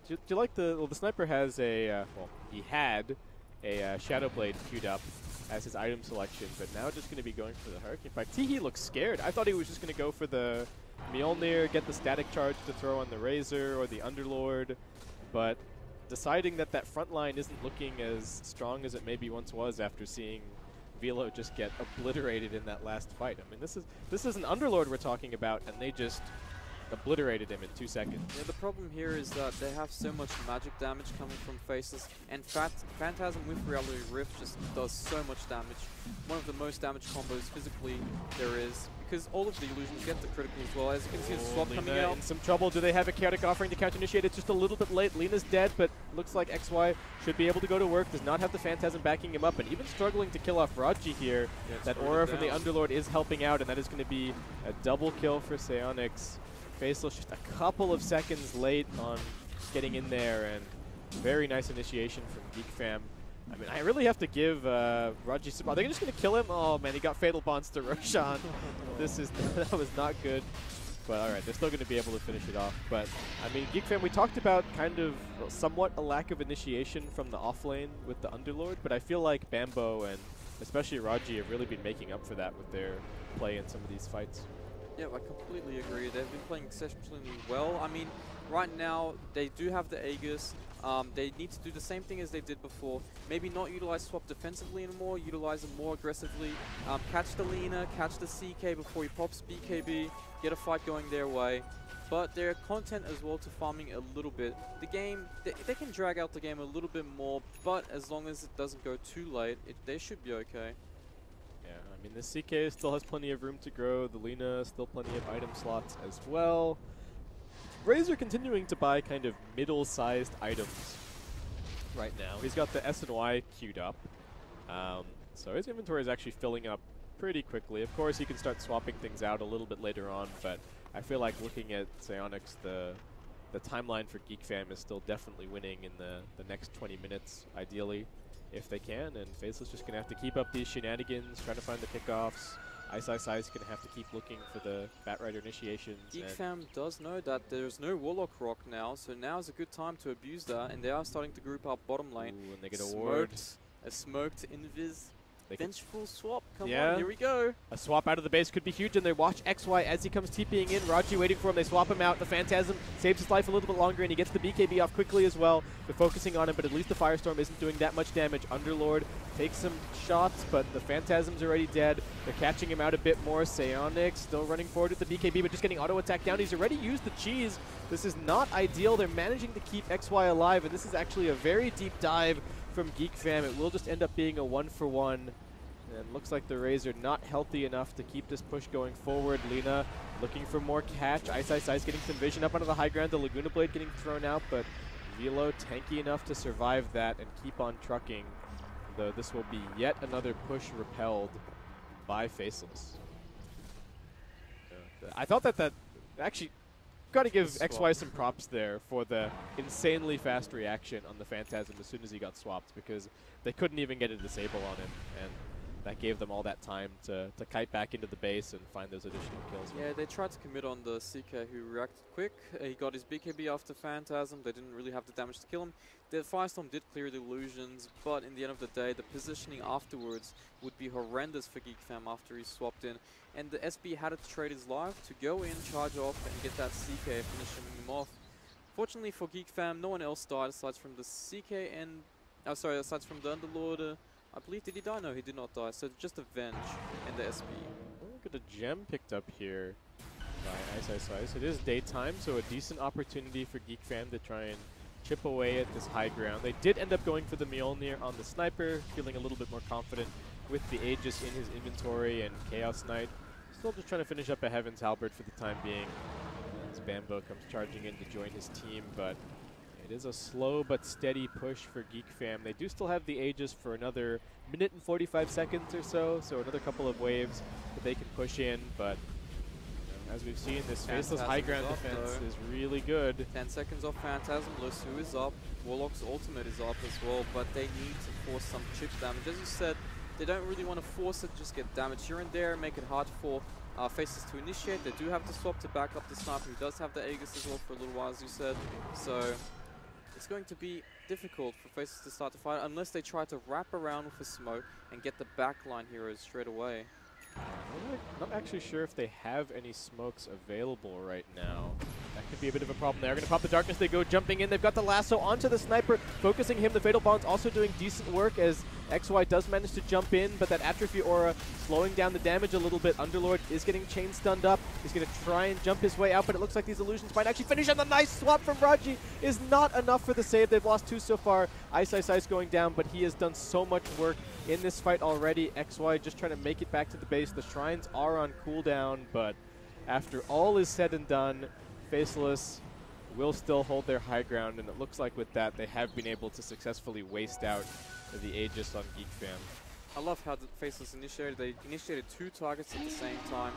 Do you like the... Well, the Sniper has a... he had a Shadow Blade queued up as his item selection, but now just going to be going for the Hurricane fight. Teehee looks scared. I thought he was just going to go for the Mjolnir, get the static charge to throw on the Razor or the Underlord, but deciding that front line isn't looking as strong as it maybe once was after seeing Velo just get obliterated in that last fight. I mean, this is an Underlord we're talking about, and they just obliterated him in 2 seconds. Yeah, the problem here is that they have so much magic damage coming from Faceless, and Phantasm with Reality Rift just does so much damage. One of the most damage combos physically there is, because all of the illusions get the critical as well. As you can see, the swap Lina coming out. In some trouble. Do they have a Chaotic Offering to counter-initiate? It's just a little bit late. Lina's dead, but looks like XY should be able to go to work. Does not have the Phantasm backing him up, and even struggling to kill off Raji here. Yeah, that aura from the Underlord is helping out, and that is going to be a double kill for Psionics. Faceless just a couple of seconds late on getting in there, and very nice initiation from Geek Fam. I mean, I really have to give Raji some... Are they just going to kill him? Oh, man, he got Fatal Bonds to Roshan. That was not good. But alright, they're still going to be able to finish it off. But, I mean, Geek Fam, we talked about kind of somewhat a lack of initiation from the off lane with the Underlord, but I feel like Bambo and especially Raji have really been making up for that with their play in some of these fights. Yeah, I completely agree. They've been playing exceptionally well. I mean, right now, they do have the Aegis. They need to do the same thing as they did before. Maybe not utilize swap defensively anymore, utilize them more aggressively. Catch the Lina, catch the CK before he pops BKB, get a fight going their way. But they're content as well to farming a little bit. The game, they can drag out the game a little bit more, but as long as it doesn't go too late, they should be okay. Yeah, I mean, the CK still has plenty of room to grow. The Lina still plenty of item slots as well. Razor continuing to buy kind of middle-sized items right now. He's got the S and Y queued up. So his inventory is actually filling up pretty quickly. Of course, he can start swapping things out a little bit later on, but I feel like looking at Psyonix, the timeline for Geek Fam is still definitely winning in the next 20 minutes, ideally, if they can. And Faceless just going to have to keep up these shenanigans, trying to find the pickoffs. Ice is going to have to keep looking for the Batrider initiations. Geek Fam does know that there's no Warlock Rock now, so now is a good time to abuse that, and they are starting to group up bottom lane. Ooh, and they get a ward. A smoked Invis. They Vengeful swap, come Yeah. on, here we go. A swap out of the base could be huge, and they watch XY as he comes TPing in. Raji waiting for him, they swap him out. The Phantasm saves his life a little bit longer, and he gets the BKB off quickly as well. They're focusing on him, but at least the Firestorm isn't doing that much damage. Underlord takes some shots, but the Phantasm's already dead. They're catching him out a bit more. Psyonix still running forward with the BKB, but just getting auto-attack down. He's already used the cheese. This is not ideal. They're managing to keep XY alive, and this is actually a very deep dive from Geek Fam. It will just end up being a 1-for-1. And looks like the Razor not healthy enough to keep this push going forward. Lina looking for more catch. Ice getting some vision up onto the high ground. The Laguna Blade getting thrown out, but Velo tanky enough to survive that and keep on trucking. Though this will be yet another push repelled by Faceless. I thought that actually got to give XY some props there for the insanely fast reaction on the Phantasm as soon as he got swapped, because they couldn't even get a disable on him, and that gave them all that time to kite back into the base and find those additional kills. Yeah, they tried to commit on the CK, who reacted quick. He got his BKB after Phantasm. They didn't really have the damage to kill him. The Firestorm did clear the illusions, but in the end of the day, the positioning afterwards would be horrendous for Geek Fam after he swapped in. And the SB had to trade his life to go in, charge off, and get that CK, finishing him off. Fortunately for Geek Fam, no one else died aside from the CK and... aside from the Underlord. I believe, did he die? No, he did not die. So just a Venge and the SB. Look at a gem picked up here by Ice. It is daytime, so a decent opportunity for Geek Fam to try and chip away at this high ground. They did end up going for the Mjolnir on the Sniper, feeling a little bit more confident with the Aegis in his inventory and Chaos Knight. Still just trying to finish up a Heaven's Halberd for the time being as Bambo comes charging in to join his team, but it is a slow but steady push for Geek Fam. They do still have the Aegis for another minute and 45 seconds or so another couple of waves that they can push in, but as we've seen, this Faceless high ground defense is really good. 10 seconds off Phantasm, Losu is up, Warlock's ultimate is up as well, but they need to force some chip damage. As you said, they don't really want to force it, just get damage here and there, make it hard for Faceless to initiate. They do have to swap to back up the Sniper, who does have the Aegis as well for a little while, as you said, so it's going to be difficult for Faceless to start to fight unless they try to wrap around with a smoke and get the backline heroes straight away. I'm not actually sure if they have any smokes available right now. That could be a bit of a problem. They're going to pop the Darkness. They go jumping in. They've got the lasso onto the Sniper, focusing him. The Fatal Bond's also doing decent work as XY does manage to jump in, but that Atrophy Aura slowing down the damage a little bit. Underlord is getting chain stunned up. He's going to try and jump his way out, but it looks like these illusions might actually finish, and the nice swap from Raji is not enough for the save. They've lost 2 so far. Ice going down, but he has done so much work in this fight already. XY just trying to make it back to the base. The shrines are on cooldown, but after all is said and done, Faceless will still hold their high ground, and it looks like with that they have been able to successfully waste out the Aegis on Geek Fam. I love how the Faceless initiated. They initiated 2 targets at the same time,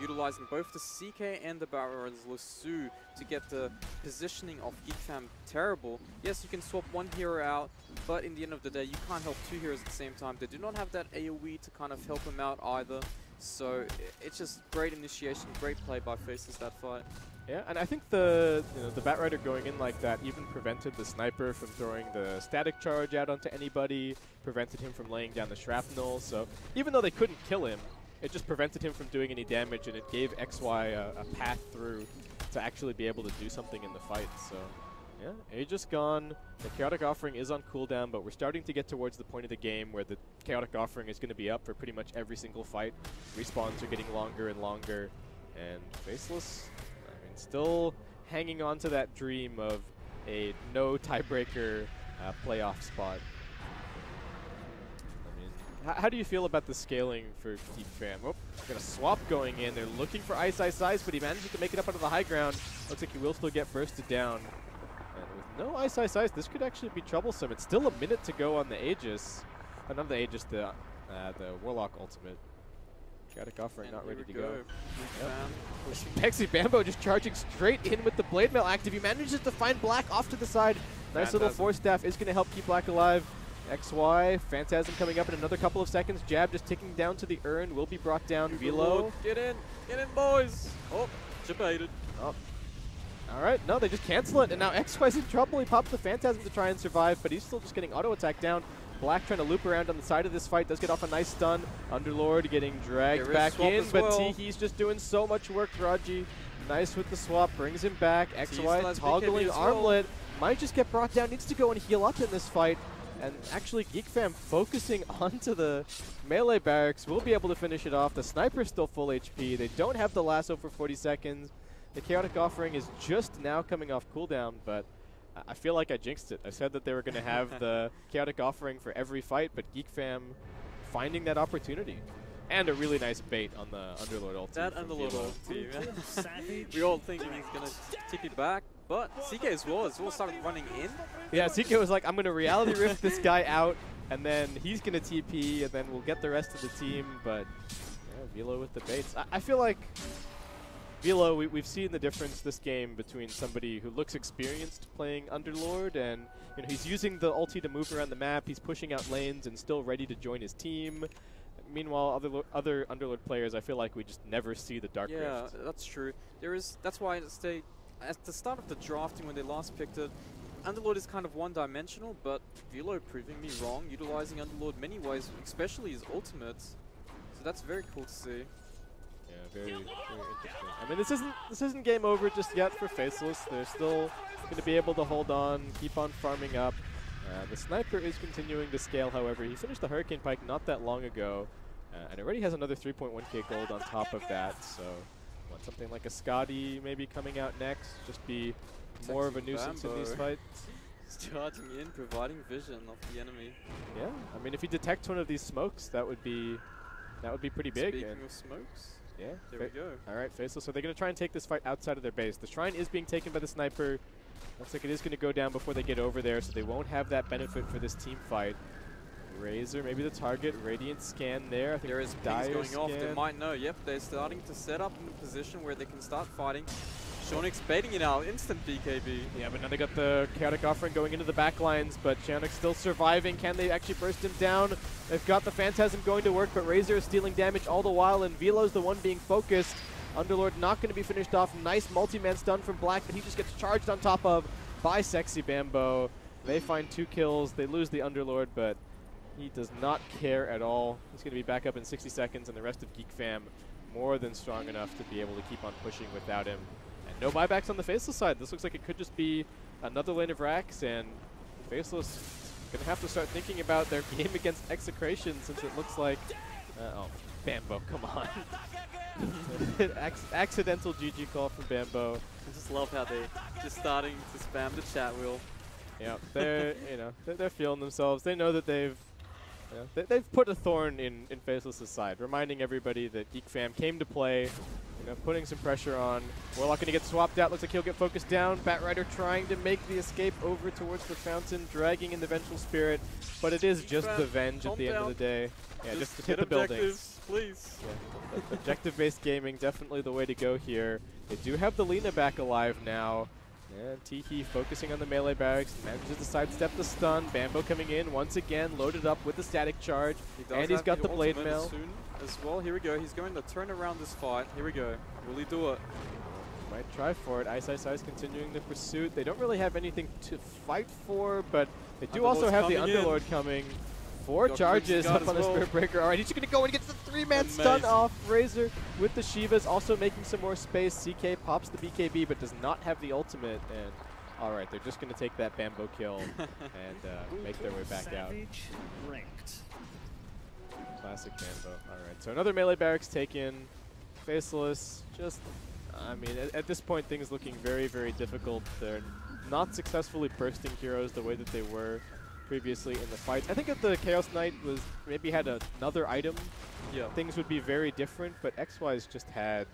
utilizing both the CK and the Barrel's Lasso to get the positioning of Geek Fam terrible. Yes, you can swap one hero out, but in the end of the day, you can't help 2 heroes at the same time. They do not have that AoE to kind of help them out either. So it's just great initiation, great play by Faceless that fight. Yeah, and I think the Batrider going in like that even prevented the sniper from throwing the static charge out onto anybody, prevented him from laying down the shrapnel. So even though they couldn't kill him, it just prevented him from doing any damage, and it gave XY a path through to actually be able to do something in the fight. So yeah, Age is gone. The Chaotic Offering is on cooldown, but we're starting to get towards the point of the game where the Chaotic Offering is going to be up for pretty much every single fight. Respawns are getting longer and longer, and Faceless, I mean, still hanging on to that dream of a no tiebreaker playoff spot. I mean, how do you feel about the scaling for Geek Fam? Oh, got a swap going in. They're looking for Ice, but he manages to make it up onto the high ground. Looks like he will still get bursted down. And with no Ice, this could actually be troublesome. It's still a minute to go on the Aegis. Not the Aegis, the Warlock ultimate. Chaotic Offering not ready to go. Yep. Pexy Bambo just charging straight in with the Blade Mail active. He manages to find Black off to the side. Nice little Force Staff is going to help keep Black alive. XY, Phantasm coming up in another couple of seconds. Jab just ticking down to the urn, will be brought down. Velo. Get in, boys. Oh, debated. Oh. Alright, no, they just cancel it, and now XY's in trouble. He pops the Phantasm to try and survive, but he's still just getting auto attack down. Black trying to loop around on the side of this fight, does get off a nice stun. Underlord getting dragged back in, but Tihi's just doing so much work. Raji, nice with the swap, brings him back. XY toggling armlet, might just get brought down, needs to go and heal up in this fight. And actually, Geek Fam focusing onto the melee barracks will be able to finish it off. The sniper's still full HP. They don't have the lasso for 40 seconds. The Chaotic Offering is just now coming off cooldown, but I feel like I jinxed it. I said that they were going to have the Chaotic Offering for every fight, but Geek Fam finding that opportunity. And a really nice bait on the Underlord ulti. That Underlord ulti, we all thinking he's going to tip it back, but CK as well started running in. Yeah, CK was like, I'm going to Reality Rift this guy out, and then he's going to TP, and then we'll get the rest of the team, but yeah, Velo with the baits. I feel like Velo, we've seen the difference this game between somebody who looks experienced playing Underlord, and he's using the ulti to move around the map, he's pushing out lanes and still ready to join his team. Meanwhile, other Underlord players, I feel like we just never see the Dark Rift. Yeah, that's true. That's why at the start of the drafting when they last picked it, Underlord is kind of one-dimensional, but Velo proving me wrong, utilizing Underlord many ways, especially his ultimates. So that's very cool to see. Yeah, very interesting. I mean, this isn't game over just yet for Faceless. They're still going to be able to hold on, keep on farming up. The Sniper is continuing to scale, however. He finished the Hurricane Pike not that long ago, and already has another 3.1k gold on top of that. So, something like a Scotty maybe coming out next, just be more of a nuisance in these fights. Charging in, providing vision of the enemy. Yeah, I mean, if you detect one of these smokes, that would be pretty big. Speaking of smokes. Yeah, there we go. All right, Faceless. So they're going to try and take this fight outside of their base. The Shrine is being taken by the Sniper. Looks like it is going to go down before they get over there, so they won't have that benefit for this team fight. Razor, maybe the target. Radiant scan there. I think there is pings going off. They might know. Yep, they're starting to set up in a position where they can start fighting. Xionics baiting it out. Instant BKB. Yeah, but now they got the Chaotic Offering going into the back lines, but Xionics still surviving. Can they actually burst him down? They've got the Phantasm going to work, but Razor is stealing damage all the while, and Velo's the one being focused. Underlord not going to be finished off. Nice multi-man stun from Black, but he just gets charged on top of by Sexy Bambo. They find 2 kills. They lose the Underlord, but he does not care at all. He's going to be back up in 60 seconds, and the rest of Geek Fam more than strong enough to be able to keep on pushing without him. And no buybacks on the Faceless side. This looks like it could just be another lane of racks, and Faceless going to have to start thinking about their game against Execration, since it looks like... oh, Bambo, come on. Accidental GG call from Bambo. I just love how they're just starting to spam the chat wheel. Yeah, they're they're feeling themselves. They know that they've put a thorn in Faceless's side, reminding everybody that Geek Fam came to play. Putting some pressure on. Warlock going to get swapped out. Looks like he'll get focused down. Batrider trying to make the escape over towards the fountain, dragging in the Vengeful Spirit, but it is just the Venge at the end of the day. Yeah, just to hit the buildings. Please. Yeah, objective-based gaming, definitely the way to go here. They do have the Lina back alive now. And Tiki focusing on the melee barracks, manages to sidestep the stun. Bambo coming in once again, loaded up with the static charge, and he's got the blade mail. Soon as well. Here we go. He's going to turn around this fight. Here we go. Will he do it? Might try for it. Ice continuing the pursuit. They don't really have anything to fight for, but they do also have the Underlord coming. 4 charges up on the Spirit Breaker. All right, he's going to go and gets the 3-man stun off Razor with the Shivas, also making some more space. CK pops the BKB, but does not have the ultimate. And all right, they're just going to take that Bambo kill and make their way back out. Classic Bambo. All right, so another melee barracks taken. Faceless, just, I mean, at this point, things looking very, very difficult. They're not successfully bursting heroes the way that they were previously in the fight. I think if the Chaos Knight was maybe had another item, things would be very different, but XY's just had,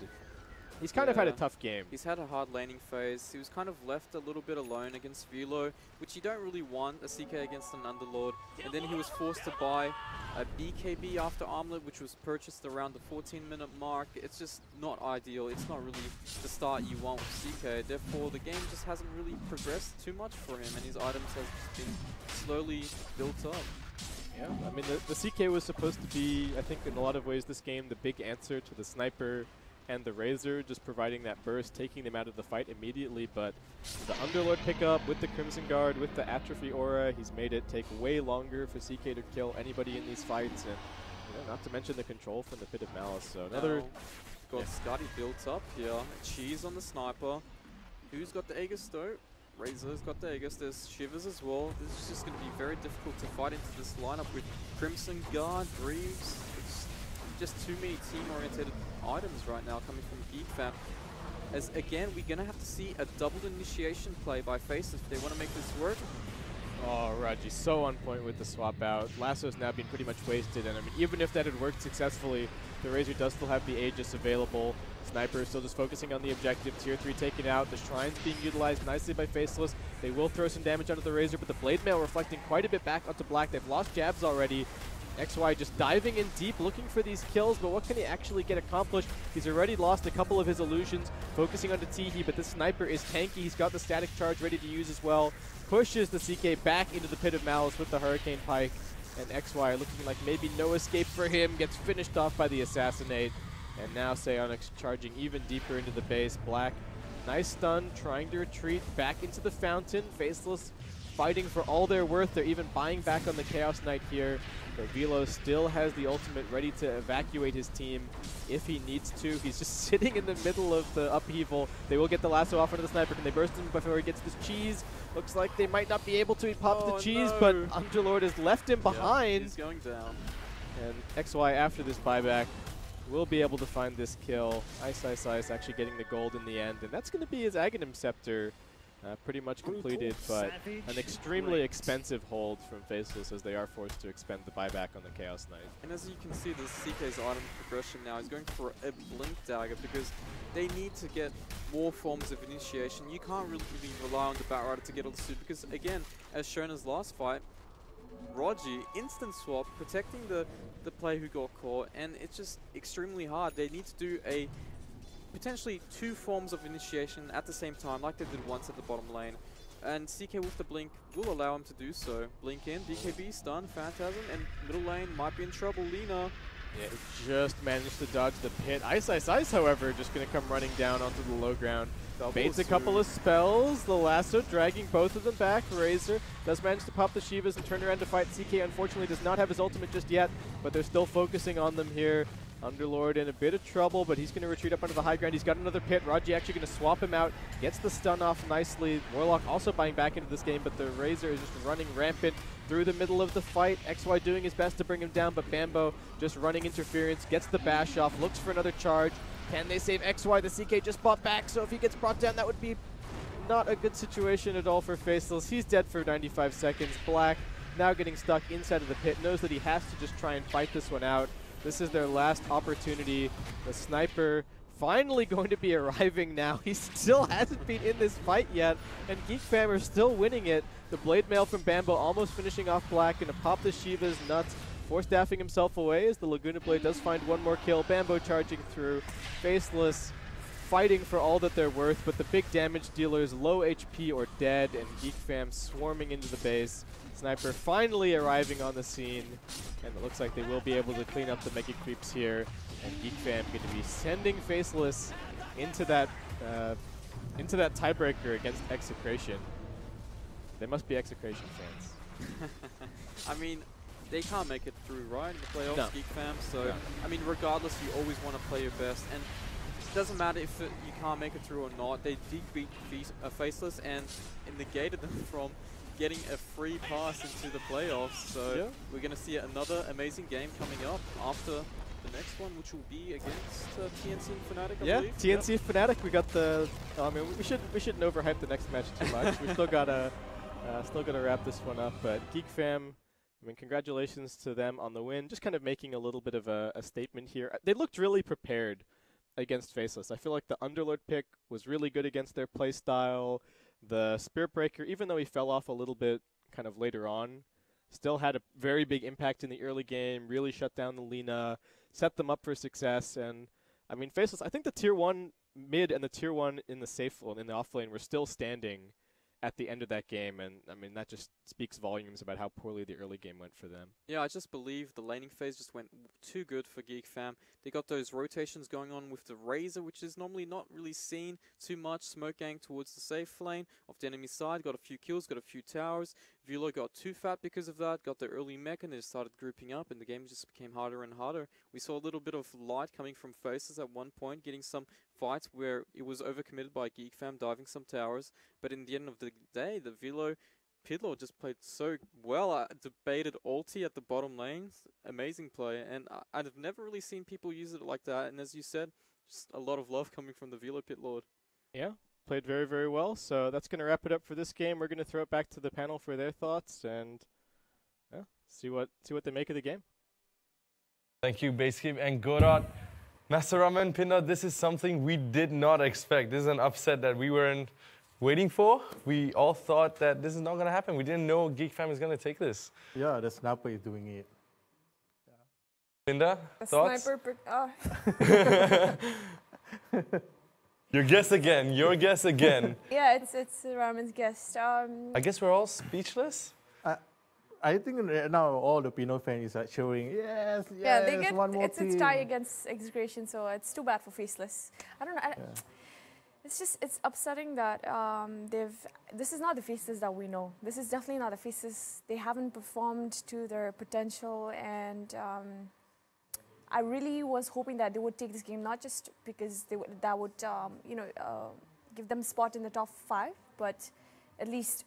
he's kind of had a tough game. He's had a hard laning phase. He was kind of left a little bit alone against Velo, which you don't really want, a CK against an Underlord. And then he was forced to buy a BKB after Armlet, which was purchased around the 14-minute mark. It's just not ideal. It's not really the start you want with CK. Therefore, the game just hasn't really progressed too much for him, and his items have just been slowly built up. Yeah, I mean, the CK was supposed to be, I think in a lot of ways this game, the big answer to the Sniper and the Razor, just providing that burst, taking them out of the fight immediately. But the Underlord pickup with the Crimson Guard, with the Atrophy Aura, he's made it take way longer for CK to kill anybody in these fights. And not to mention the control from the Pit of Malice. So another... Got Scotty built up here. Cheese on the Sniper. Who's got the Aegis though? Razor's got the Aegis. There's Shivers as well. This is just going to be very difficult to fight into this lineup with Crimson Guard, Greaves. It's just too many team-oriented items right now coming from Geek Fam. As again, we're going to have to see a double initiation play by Faceless if they want to make this work. Oh, Raji, so on point with the swap out. Lasso's now been pretty much wasted, and I mean, even if that had worked successfully, the Razor does still have the Aegis available. Sniper is still just focusing on the objective. Tier 3 taken out. The Shrine's being utilized nicely by Faceless. They will throw some damage onto the Razor, but the Blade Mail reflecting quite a bit back onto Black. They've lost jabs already. XY just diving in deep, looking for these kills, but what can he actually get accomplished? He's already lost a couple of his illusions, focusing onto Teehee, but this Sniper is tanky. He's got the static charge ready to use as well. Pushes the CK back into the Pit of Malice with the Hurricane Pike, and XY looking like maybe no escape for him, gets finished off by the Assassinate. And now Psionics charging even deeper into the base. Black, nice stun, trying to retreat back into the fountain. Faceless fighting for all they're worth. They're even buying back on the Chaos Knight here. But Velo still has the ultimate ready to evacuate his team if he needs to. He's just sitting in the middle of the upheaval. They will get the lasso off into the Sniper. Can they burst him before he gets this cheese? Looks like they might not be able to. He pops the cheese, but Underlord has left him behind. He's going down. And XY, after this buyback, will be able to find this kill. Ice actually getting the gold in the end. And that's going to be his Aghanim Scepter pretty much completed, but an extremely expensive hold from Faceless as they are forced to expend the buyback on the Chaos Knight. And as you can see, the CK's item progression now is going for a Blink Dagger because they need to get more forms of initiation. You can't really rely on the Batrider to get all the suit because, again, as shown as last fight, Rogi instant swap, protecting the player who got caught, and it's just extremely hard. They need to do a potentially 2 forms of initiation at the same time, like they did once at the bottom lane. And CK with the Blink will allow him to do so. Blink in, BKB, stun, Phantasm, and middle lane might be in trouble. Lina. Yeah, just managed to dodge the pit. Ice, however, just going to come running down onto the low ground. Baits a couple of spells. The lasso dragging both of them back. Razor does manage to pop the Shivas and turn around to fight. CK unfortunately does not have his ultimate just yet, but they're still focusing on them here. Underlord in a bit of trouble, but he's going to retreat up onto the high ground. He's got another pit. Raji actually going to swap him out. Gets the stun off nicely. Warlock also buying back into this game, but the Razor is just running rampant through the middle of the fight. XY doing his best to bring him down, but Bambo just running interference. Gets the bash off. Looks for another charge. Can they save XY? The CK just bought back, so if he gets brought down, that would be not a good situation at all for Faceless. He's dead for 95 seconds. Black now getting stuck inside of the pit. Knows that he has to just try and fight this one out. This is their last opportunity. The Sniper finally going to be arriving now. He still hasn't been in this fight yet, and Geek Fam are still winning it. The Blade Mail from Bambo almost finishing off Black, gonna pop the Shiva's nuts, force-staffing himself away as the Laguna Blade does find one more kill. Bambo charging through. Faceless fighting for all that they're worth, but the big damage dealers low HP or dead, and Geek Fam swarming into the base. Sniper finally arriving on the scene, and it looks like they will be able to clean up the Mega Creeps here, and Geek Fam going to be sending Faceless into that tiebreaker against Execration. They must be Execration fans. I mean, they can't make it through, right, in the playoffs, No. Geek Fam. So, No. I mean, regardless, you always want to play your best. And it doesn't matter if you can't make it through or not. They did beat Faceless and negated them from getting a free pass into the playoffs. So, we're going to see another amazing game coming up after the next one, which will be against TNC and Fnatic, I believe. TNC Fnatic. We got the. I mean, we shouldn't overhype the next match too much. We still gotta wrap this one up. But Geek Fam, I mean, congratulations to them on the win. Just kind of making a little bit of a statement here. They looked really prepared against Faceless. I feel like the Underlord pick was really good against their playstyle. The Spirit Breaker, even though he fell off a little bit kind of later on, still had a very big impact in the early game. Really shut down the Lina, set them up for success. And I mean, Faceless, I think the tier 1 mid and the tier 1 in the safe lane, in the off lane, were still standing at the end of that game, and I mean that just speaks volumes about how poorly the early game went for them. Yeah, I just believe the laning phase just went too good for Geek Fam. They got those rotations going on with the Razor, which is normally not really seen too much. Smoke gang towards the safe lane of the enemy side, got a few kills, got a few towers. Velo got too fat because of that, got the early mech, and they just started grouping up, and the game just became harder and harder. We saw a little bit of light coming from Faces at one point, getting some fights where it was overcommitted by Geek Fam, diving some towers, but in the end of the day, the Velo Pidlord just played so well. I debated ulti at the bottom lanes, amazing play, and I've never really seen people use it like that, and as you said, just a lot of love coming from the Velo Pidlord. Yeah, played very, very well, so that's going to wrap it up for this game. We're going to throw it back to the panel for their thoughts, and see what they make of the game. Thank you, Basecamp and Godot. Master Raman, Pinda, this is something we did not expect. This is an upset that we weren't waiting for. We all thought that this is not going to happen. We didn't know Geek Fam is going to take this. Yeah, the sniper is doing it. Pinda, The thoughts? sniper. Your guess again. Your guess again. Yeah, it's Raman's guess. I guess we're all speechless. I think right now all the Pino fans are showing yes, Yeah, they get one more it's team. tie against Execration, so it's too bad for Faceless. I don't know. It's upsetting that this is not the Faceless that we know. This is definitely not the Faceless. They haven't performed to their potential, and I really was hoping that they would take this game, not just because that would give them a spot in the top 5, but at least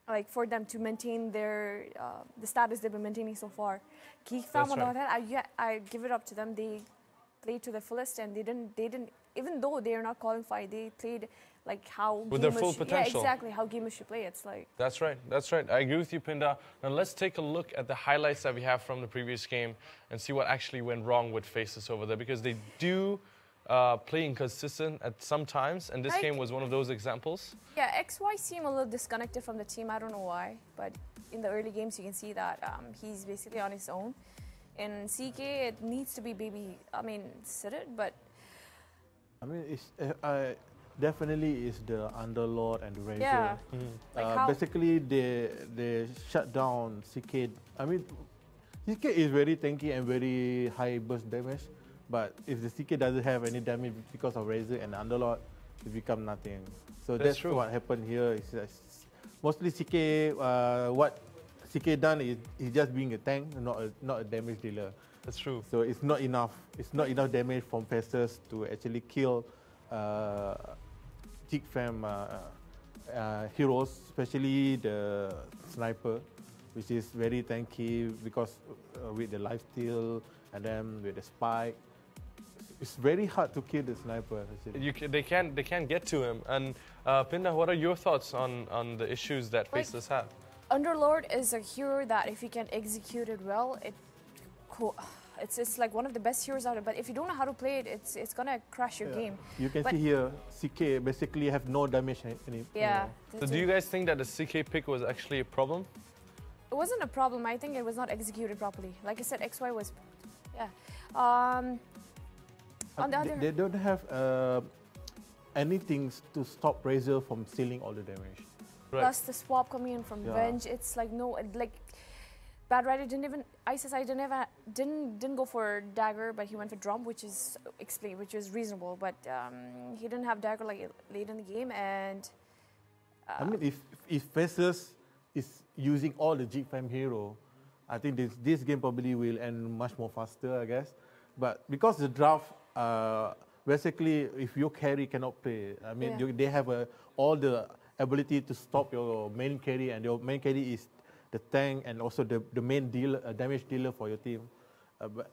like for them to maintain their the status they've been maintaining so far. Geek Fam, on the other hand, I give it up to them. They played to the fullest, and they didn't even though they are not qualified, they played like how with their full potential. Yeah, exactly how gamers should play. It's like That's right. I agree with you, Pinda. Now let's take a look at the highlights that we have from the previous game and see what actually went wrong with Faceless over there, because they do play inconsistent at some times, and this game was one of those examples. Yeah, XY seem a little disconnected from the team. I don't know why, but in the early games you can see that he's basically on his own. In CK, it needs to be suited, but I mean, it's definitely is the Underlord and the Razor. yeah, like basically they shut down CK. I mean, CK is very tanky and very high burst damage. But if the CK doesn't have any damage because of Razor and Underlord, it becomes nothing. So that's true. what happened here. Mostly CK, what CK done is just being a tank, not a damage dealer. That's true. So it's not enough. It's not enough damage from Faceless to actually kill Geek Fam heroes, especially the sniper, which is very tanky because with the lifesteal and then with the spike. It's very hard to kill the sniper. They can't get to him. And Pinda, what are your thoughts on the issues that Faceless have? Underlord is a hero that if you can execute it well, it's like one of the best heroes out there. But if you don't know how to play it, it's gonna crash your game. You can see here, CK basically have no damage anymore. Yeah. So do you guys think that the CK pick was actually a problem? It wasn't a problem. I think it was not executed properly. Like I said, XY was, yeah. On the other they don't have anything to stop Razor from stealing all the damage. Right. Plus the swap coming in from Yeah. bench, it's like no, like Bad Rider didn't even ISSI didn't go for dagger, but he went for drum, which is which is reasonable. But he didn't have dagger like late in the game, and I mean, if Faceless is using all the Geek fam hero, I think this game probably will end much more faster, I guess. But because the draft, basically, if your carry cannot play, I mean, Yeah. they have all the ability to stop your main carry, and your main carry is the tank and also the main dealer, damage dealer for your team. But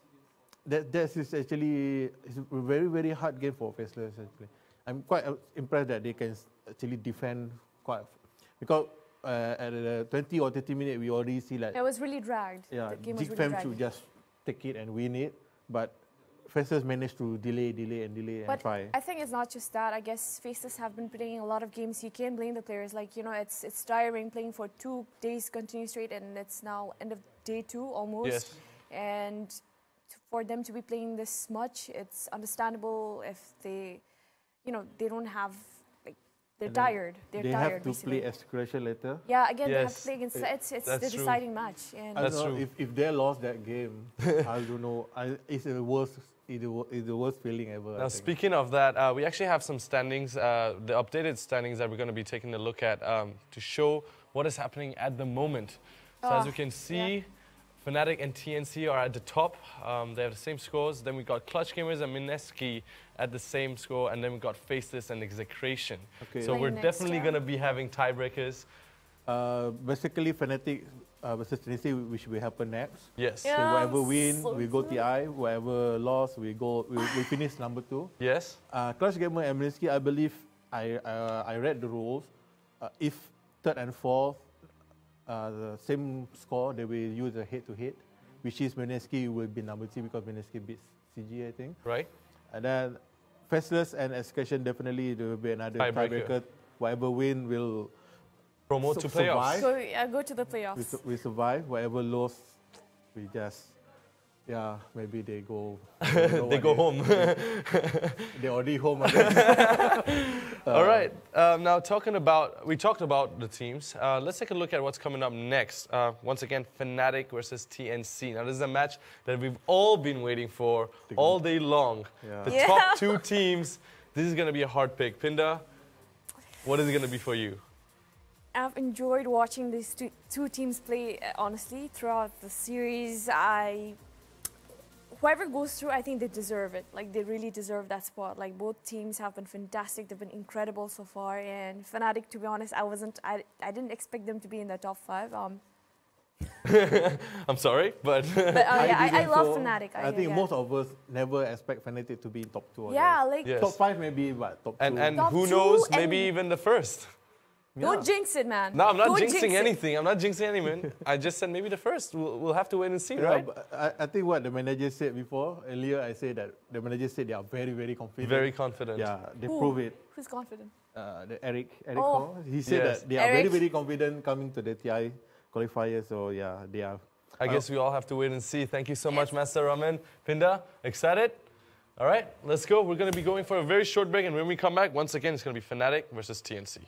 that is actually it's a very, very hard game for Faceless, actually. I'm quite impressed that they can actually defend quite, because at the 20 or 30 minutes, we already see like, it was really dragged. yeah, The game was Geek really fam dragged. should just take it and win it, but Faceless managed to delay and But try. I think it's not just that. I guess Faceless have been playing a lot of games. You can't blame the players. Like, you know, it's tiring playing for 2 days continuous straight, and it's now end of day 2 almost. Yes. And for them to be playing this much, it's understandable if they, you know, they don't have, like, they're And then tired. They're They tired, have to basically. play Escalation later. Yeah, again, they have to Yes. play against. It's That's the true. deciding match. And I That's don't know, true. if they lost that game, I don't know. It's the worst. It's the worst feeling ever. I Now, think. speaking of that, we actually have some standings, the updated standings that we're going to be taking a look at to show what is happening at the moment. So as you can see, Fnatic and TNC are at the top. They have the same scores. Then we got Clutch Gamers and Mineski at the same score. And then we got Faceless and Execration. Okay. So we're Playing next, definitely yeah. going to be having tiebreakers. Basically, Fnatic versus Tennessee, which will happen next. Yes. Yeah. So whoever I'm win, so we go excited. TI. Whoever lost, we finish number 2. Yes. Clutch Gamer and Mineski, I believe I read the rules. If 3rd and 4th, the same score, they will use a head-to-head, which is Mineski will be number 3 because Mineski beats CG, I think. Right. And then Faceless and Excursion, definitely there will be another Tiebreaker. tiebreaker. Whoever win will Promote to playoffs. survive. go to the playoffs. We survive. Whoever lost, we just, maybe they go. They go home. They're already home, I guess. All right. Now we talked about the teams. Let's take a look at what's coming up next. Once again, Fnatic versus TNC. Now this is a match that we've all been waiting for all day long. Yeah. The Yeah. top 2 teams. This is going to be a hard pick. Pinda, what is it going to be for you? I've enjoyed watching these two teams play, honestly, throughout the series. Whoever goes through, I think they deserve it. Like, they really deserve that spot. Like, both teams have been fantastic. They've been incredible so far. And Fnatic, to be honest, I didn't expect them to be in the top 5. I'm sorry, but But yeah, I didn't, love so Fnatic. I think most of us never expect Fnatic to be in top 2. I Yeah, guess. like, Yes. Top 5 maybe, but top 2. and Top who 2 knows, and- maybe even the first. don't jinx it, man. No, I'm not Don't jinxing jinx it. anything. I'm not jinxing anyone. I just said maybe the first. We'll have to wait and see, Yeah, right? but I think what the manager said before, earlier I said that the manager said they are very, very confident. Very confident. Yeah, they Who? prove it. Who's confident? The Eric Oh. Hall, he said Yes. that they are very, Eric. very confident coming to the TI qualifiers. So yeah, they are. I guess we all have to wait and see. Thank you so much, Master Raman. Pinda, excited? All right, let's go. We're going to be going for a very short break, and when we come back, once again, it's going to be Fnatic versus TNC.